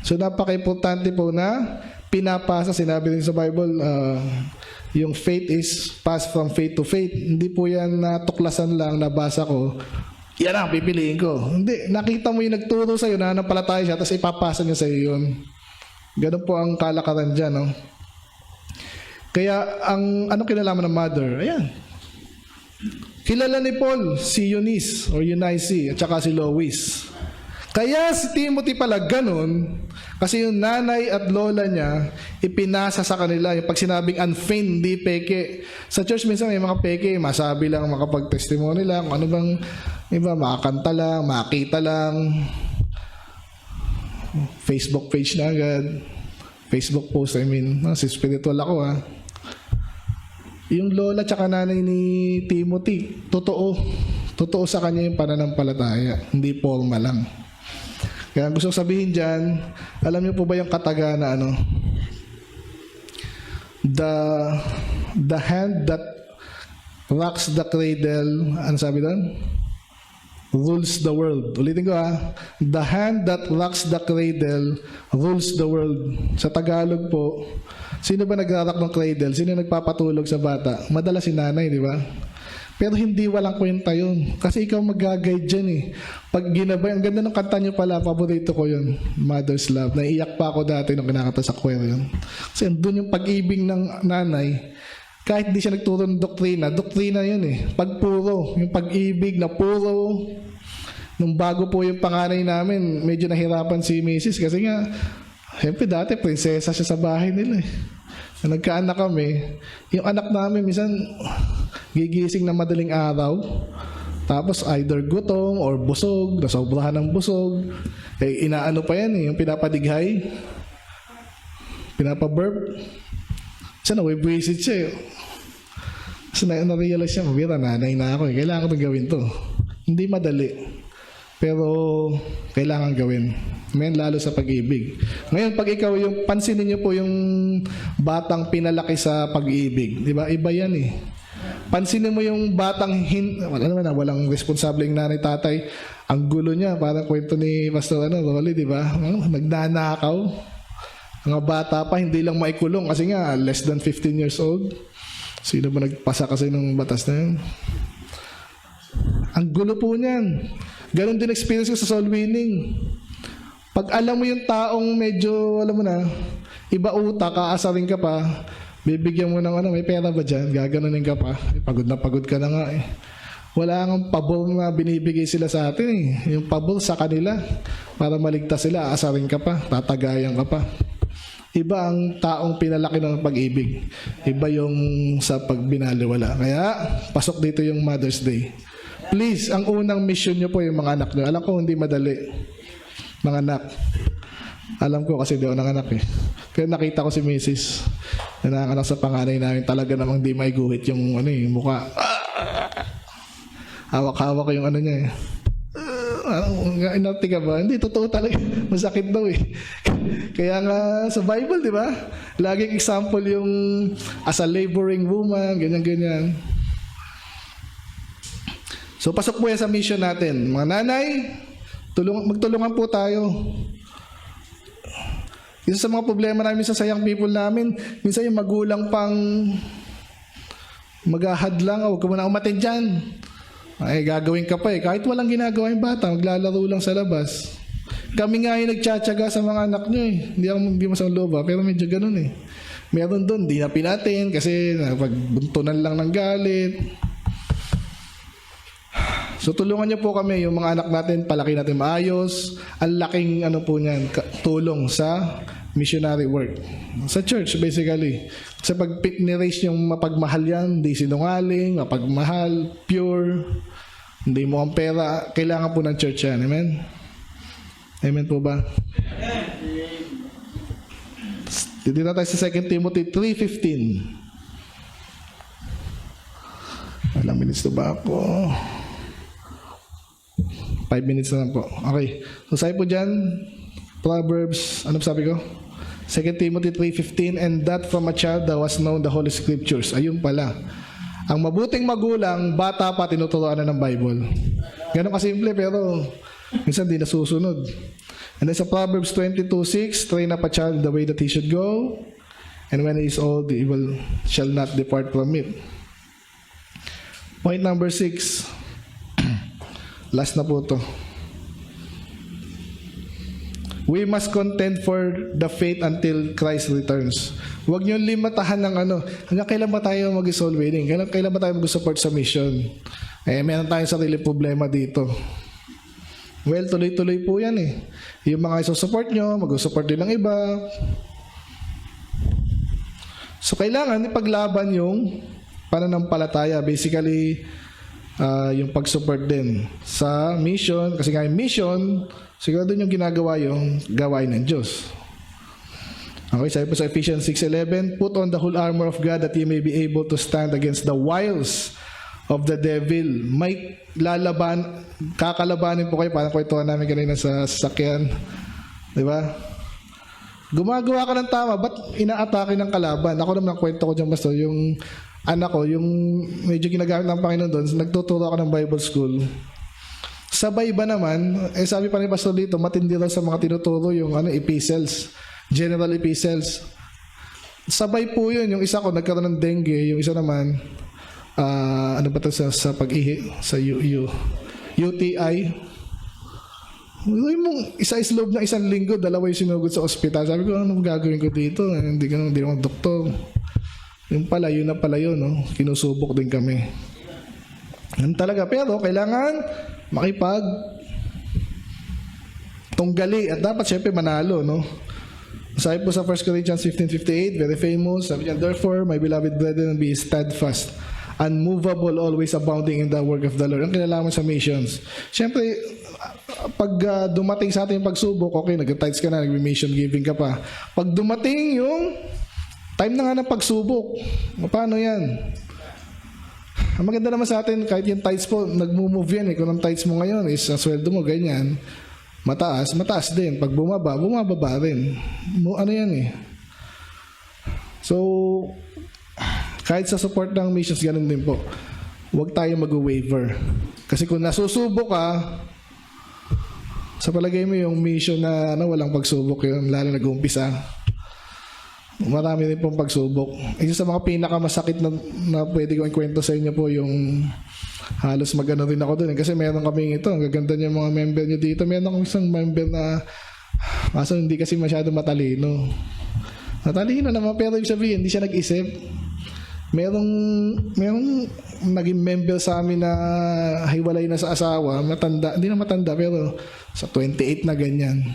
So napaka-importante po na pinapasa, sinabi rin sa Bible, yung faith is passed from faith to faith. Hindi po yan natuklasan lang, nabasa ko, yan ang pipiliin ko. Hindi, nakita mo yung nagturo sa'yo, nananampalataya siya, tapos ipapasa niya sa'yo yun. Ganun po ang kalakaran dyan, no? Kaya, anong kinalaman ng mother? Ayan. Kilala ni Paul, si Eunice, or Eunice, at saka si Lois. Kaya si Timothy pala ganun, kasi yung nanay at lola niya, ipinasa sa kanila, yung pag sinabing unfeigned, di peke. Sa church minsan may mga peke, masabi lang, makapag-testimony lang, ano bang, iba, makakanta lang, makita lang, Facebook page na agad, Facebook post, I mean, si spiritual ako Yung lola tsaka nanay ni Timothy, totoo sa kanya yung pananampalataya, hindi formal lang. Kaya gusto kong sabihin dyan, alam niyo po ba yung kataga na the hand that rocks the cradle, ano sabi doon? Rules the world. Ulitin ko the hand that rocks the cradle rules the world. Sa Tagalog po, sino ba nag-rock ng cradle? Sino nagpapatulog sa bata? Madalas si nanay, di ba? Pero hindi walang kwenta yun. Kasi ikaw mag-guide dyan Pag ginabay, ang ganda ng kanta nyo pala, paborito ko yun, Mother's Love. Naiiyak pa ako dati nung kinakanta sa choir yun. Kasi doon yung pag-ibig ng nanay, kahit di siya nagturo ng doktrina yun Pagpuro, yung pag-ibig na puro. Nung bago po yung panganay namin, medyo nahirapan si Mrs. Kasi nga, siyempre dati, prinsesa siya sa bahay nila Nagkaanak kami, yung anak namin minsan gigising na madaling araw, tapos either gutom or busog, nasobrahan ng busog, inaano pa yan yung pinapadighay, pinapaburp, siya nawibisit siya kasi na-realize siya, mabira, nanay na ako kailangan ko itong gawin to. Hindi madali, pero kailangan gawin. Lalo sa pag-ibig. Ngayon, pag ikaw yung, pansinin niyo po yung batang pinalaki sa pag-ibig. Di ba? Iba yan Pansinin mo yung batang, walang responsableng nanay, tatay. Ang gulo niya, parang kwento ni Pastor Rolly, di ba? Nagnanakaw. Mga bata pa, hindi lang maikulong kasi nga, less than 15 years old. Sino ba nagpasa kasi ng batas na yun? Ang gulo po niyan. Ganon din experience ko sa soul winning. Pag alam mo yung taong medyo, alam mo na, iba utak, aasarin ka pa, bibigyan mo ng may pera ba dyan? Gaganunin ka pa. Pagod na pagod ka na nga Wala kang pabor na binibigay sila sa atin Yung pabor sa kanila, para maligtas sila, aasarin ka pa, tatagayan ka pa. Iba ang taong pinalaki ng pag-ibig. Iba yung sa pagbinaliwala. Kaya, pasok dito yung Mother's Day. Please, ang unang mission nyo po yung mga anak nyo. Alam ko, hindi madali. Mga anak. Alam ko kasi di ako nanganak Pero nakita ko si Mrs. na nanganak sa panganay namin. Talaga namang di may guhit yung yung mukha. Hawak-hawak ko yung niya inarti ka ba? Hindi, totoo talaga. Masakit daw Kaya nga sa Bible, di ba? Laging example yung as a laboring woman, ganyan-ganyan. So pasok po yan sa mission natin. Mga nanay, magtulungan po tayo. Isa sa mga problema namin sa sayang people namin, minsan yung magulang pang maghahad lang, huwag ka muna umatin dyan. Gagawin ka pa Kahit walang ginagawa yung bata, maglalaro lang sa labas. Kami nga yung nagtsatsaga sa mga anak nyo Hindi mo sa loob pero medyo ganun Meron doon, di na pinatin kasi pagbuntunan lang ng galit. So tulungan niyo po kami, yung mga anak natin, palaki natin maayos. Ang laking po niyan, tulong sa missionary work. Sa church basically. Kasi pag ni-raise yung mapagmahal yan, hindi sinungaling, mapagmahal, pure, hindi mo ang pera, kailangan po ng church yan. Amen? Amen po ba? Dito na tayo sa 2 Timothy 3:15. Ilang minutes na ba ako? 5 minutes na lang po. Okay. So sabi po dyan, Proverbs, ano sabi ko? 2 Timothy 3:15, and that from a child thou hast known the Holy Scriptures. Ayun pala. Ang mabuting magulang, bata pa, tinuturoan na ng Bible. Ganun kasimple, pero minsan di nasusunod. And then sa Proverbs 22:6, train up a child the way that he should go, And when he is old, he shall not depart from it. Point number 6. Last na po to. We must contend for the faith until Christ returns. Huwag niyo limatahan ng hanggang kailan ba tayo mag-soul winning? Kailan ba tayo mag-support sa mission? Meron tayong sarili problema dito. Well, tuloy-tuloy po yan eh. Yung mga isusupport nyo, mag-support din ng iba. So, kailangan ipaglaban yung pananampalataya. Basically, yung pag-support din sa mission. Kasi nga yung mission, siguro doon yung ginagawa yung gawain ng Diyos. Okay, sabi po sa Ephesians 6:11, put on the whole armor of God that ye may be able to stand against the wiles of the devil. May kakalabanin po kayo, parang kwentuhan namin kanina sa sasakyan. Di ba? Gumagawa ka ng tama, ba't inaatake ng kalaban? Ako naman ang kwento ko dyan, Pastor, yung anak ko, yung medyo ginagamit ng Panginoon doon, nagtuturo ako ng Bible school. Sabay ba naman, sabi pa ni Pastor dito, matindi lang sa mga tinuturo yung epistles, general epistles. Sabay po yun, yung isa ko nagkaroon ng dengue, yung isa naman, sa pag-ihi, sa UTI. Mong isa loob ng 1 linggo, 2 yung sinugod sa ospital. Sabi ko, ano gagawin ko dito? Hindi naman doktor. Yung pala, yun na pala yun, no? Kinusubok din kami. Yan talaga. Pero kailangan tunggali at dapat syempre manalo, no? Sabi po sa 1 Corinthians 15:58, very famous. Sabi niya, therefore, my beloved brethren, be steadfast, unmovable, always abounding in the work of the Lord. Ang kinalaman sa missions. Syempre, pag dumating sa ating pagsubok, okay, nag-tithes ka na, nag-mission giving ka pa. Pag dumating yung time na nga ng pagsubok, paano yan? Ang maganda naman sa atin, kahit yung tithes po, nag-move yan eh. Kung ang tithes mo ngayon is ang sweldo mo, ganyan, mataas din. Pag bumababa rin. Ano yan eh. So, kahit sa support ng missions, ganun din po. Huwag tayo mag-waver. Kasi kung nasusubok ka, sa palagay mo yung mission na walang pagsubok yun, lalo nag-uumpisa, marami rin pong pagsubok. Isa sa mga pinakamasakit na pwede kong ikwento sa inyo po yung halos magano rin ako doon. Kasi meron kaming ito, ang gaganda niya mga member niyo dito. Meron akong isang member na kaso hindi kasi masyado matalino. Matalino naman pero ibig sabihin, hindi siya nag-isip. Merong naging member sa amin na hiwalay na sa asawa, matanda, hindi na matanda pero sa 28 na ganyan.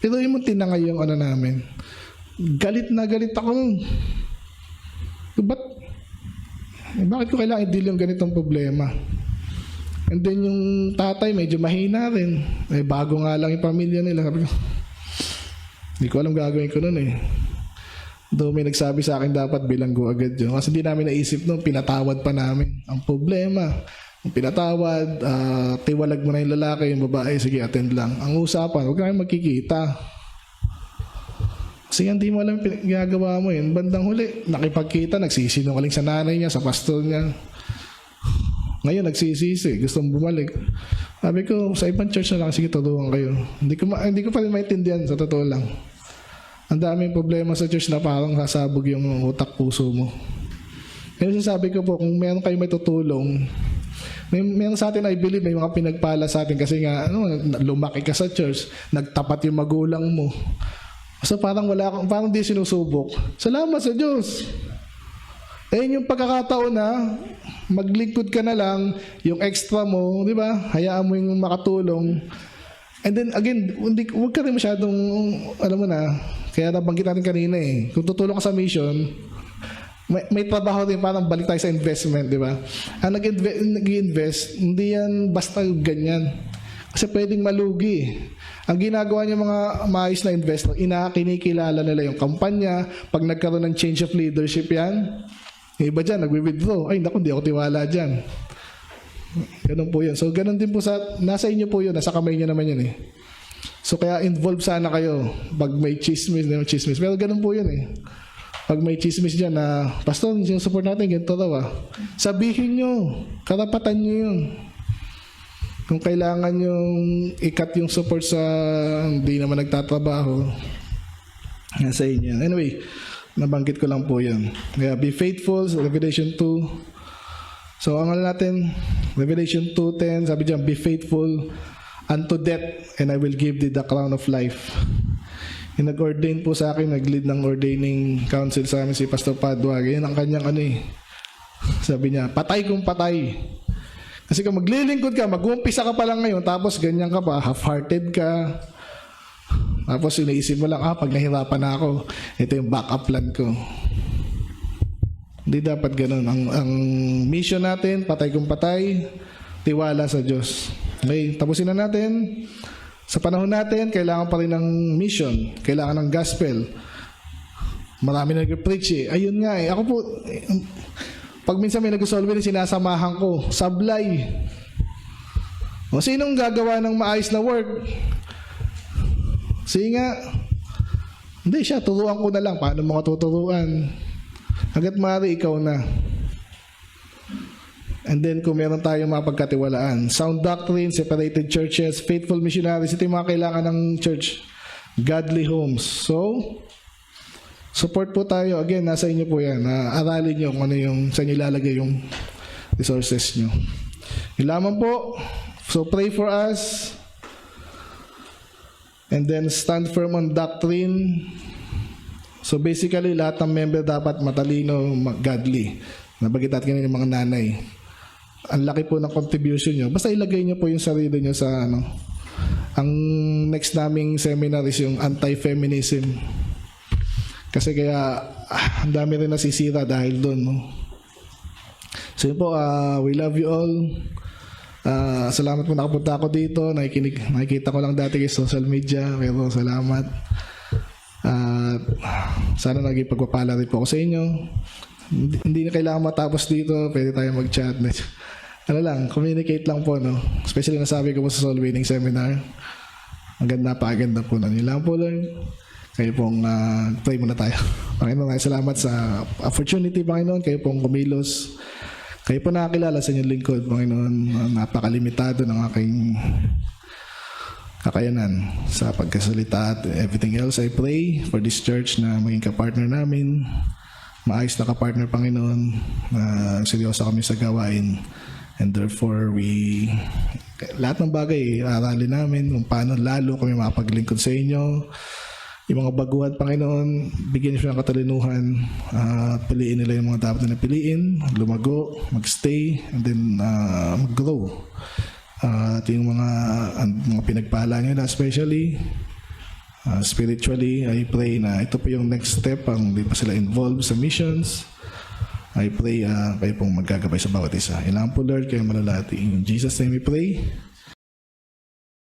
Pero yung tinangay yung namin. Galit na galit ako nun. Bakit ko kailangan i-deal yung ganitong problema? And then yung tatay medyo mahina rin. Bago nga lang yung pamilya nila. Hindi ko alam gagawin ko nun eh. Doon may nagsabi sa akin dapat bilanggo agad yun. Kasi hindi namin naisip nung pinatawad pa namin. Ang problema, kung pinatawad, tiwalag mo na yung lalaki, yung babae, sige attend lang. Ang usapan, huwag kayong magkikita. Kasi hindi mo alam ginagawa mo yun. Bandang huli, nakipagkita, nagsisinungaling sa nanay niya, sa pastor niya. Ngayon, nagsisisi, gustong bumalik. Sabi ko, sa ibang church na lang, sige, tulungan kayo. Hindi ko pa rin maintindihan, sa totoo lang. Ang daming problema sa church na parang sasabog yung utak puso mo. Kaya sabi ko po, kung meron kayo may tutulong, meron sa atin, I believe, may mga pinagpala sa atin kasi nga, lumaki ka sa church, nagtapat yung magulang mo. So parang parang di sinusubok. Salamat sa Diyos. Yung pagkakataon na maglingkod ka na lang, yung extra mo, di ba? Hayaan mo yung makatulong. And then again, huwag ka rin masyadong, alam mo na, kaya nabanggit natin kanina eh. Kung tutulong ka sa mission, may trabaho din, parang balik tayo sa investment, di ba? Ang nag-invest, hindi yan basta ganyan. Kasi pwedeng malugi. Ang ginagawa niya mga maayos na investor, kinikilala nila yung kampanya. Pag nagkaroon ng change of leadership yan, yung iba dyan, nagwi-withdraw. Ay, naku, hindi ako tiwala dyan. Ganun po yun. So, ganun din po nasa inyo po yun. Nasa kamay niyo naman yun eh. So, kaya involve sana kayo. Pag may chismis, pero ganun po yun eh. Pag may chismis dyan na, Pastor, yung support natin, ganito daw ah. Sabihin nyo, karapatan nyo yun. Kung kailangan yung ikat yung support sa hindi naman nagtatrabaho, nasa inyo. Anyway, Nabanggit ko lang po yun. Kaya be faithful, Revelation 2. So ang natin, Revelation 2:10, sabi diyan, be faithful unto death and I will give thee the crown of life. Yung nag-ordain po sa akin, nag-lead ng ordaining council sa amin si Pastor Padua. Yan ang kanyang sabi niya, patay kung patay. Kasi kung maglilingkod ka, mag-uumpisa ka pa lang ngayon, tapos ganyan ka pa, half-hearted ka. Tapos iniisip mo lang, pag nahirapan na ako, ito yung backup plan ko. Hindi dapat ganun. Ang mission natin, patay kung patay, tiwala sa Diyos. Okay, tapusin na natin. Sa panahon natin, kailangan pa rin ng mission. Kailangan ng gospel. Marami na nag-preach Ayun nga Ako po, pag minsan may nag-solve sinasamahan ko, sablay. O sinong gagawa ng maayos na work? Sige nga. Hindi siya, turuan ko na lang. Paano mo tuturuan? Hanggat maaari, ikaw na. And then kung meron tayong mapagkatiwalaan, sound doctrine, separated churches, faithful missionaries, ito yung mga kailangan ng church. Godly homes. So, support po tayo. Again, nasa inyo po yan. Aralin nyo kung ano yung sa inyo ilalagay yung resources nyo. Yun lamang po. So, pray for us. And then stand firm on doctrine. So basically, lahat ng member dapat matalino, godly. Nabagit natin kanina yung mga nanay. Ang laki po ng contribution nyo. Basta ilagay nyo po yung sarili nyo sa Ang next naming seminar is yung anti-feminism. Kasi kaya, ang dami rin nasisira dahil doon. No? So yun po, we love you all. Salamat po nakapunta ako dito. Nakikita ko lang dati kay social media. Pero salamat. Sana naging pagpapala rin po ako sa inyo. Hindi na kailangan matapos dito. Pwede tayo mag-chat. Communicate lang po. No? Especially nasabi ko po sa Soul Winning Seminar. Ang ganda pa, aganda po. Yun lang po lang. Kayo pong pray muna tayo. Panginoon, salamat sa opportunity, Panginoon. Kayo pong kumilos. Kayo po nakakilala sa inyong lingkod, Panginoon. Napakalimitado ng aking kakayanan sa pagkasalita at everything else. I pray for this church na maging kapartner namin. Maayos na kapartner, Panginoon. Seryoso kami sa gawain. And therefore, lahat ng bagay, aralin namin kung paano lalo kami mapaglingkod sa inyo. Yung mga baguhan, Panginoon, bigyan niyo siya ng katalinuhan. Piliin nila yung mga dapat na piliin, lumago, magstay, and then mag-grow. At yung mga pinagpala niyo na especially, spiritually, I pray na ito po yung next step, hindi pa sila involved sa missions. I pray kayo pong magkagabay sa bawat isa. Ilang po, Lord, kayo malalati. In Jesus' name we pray.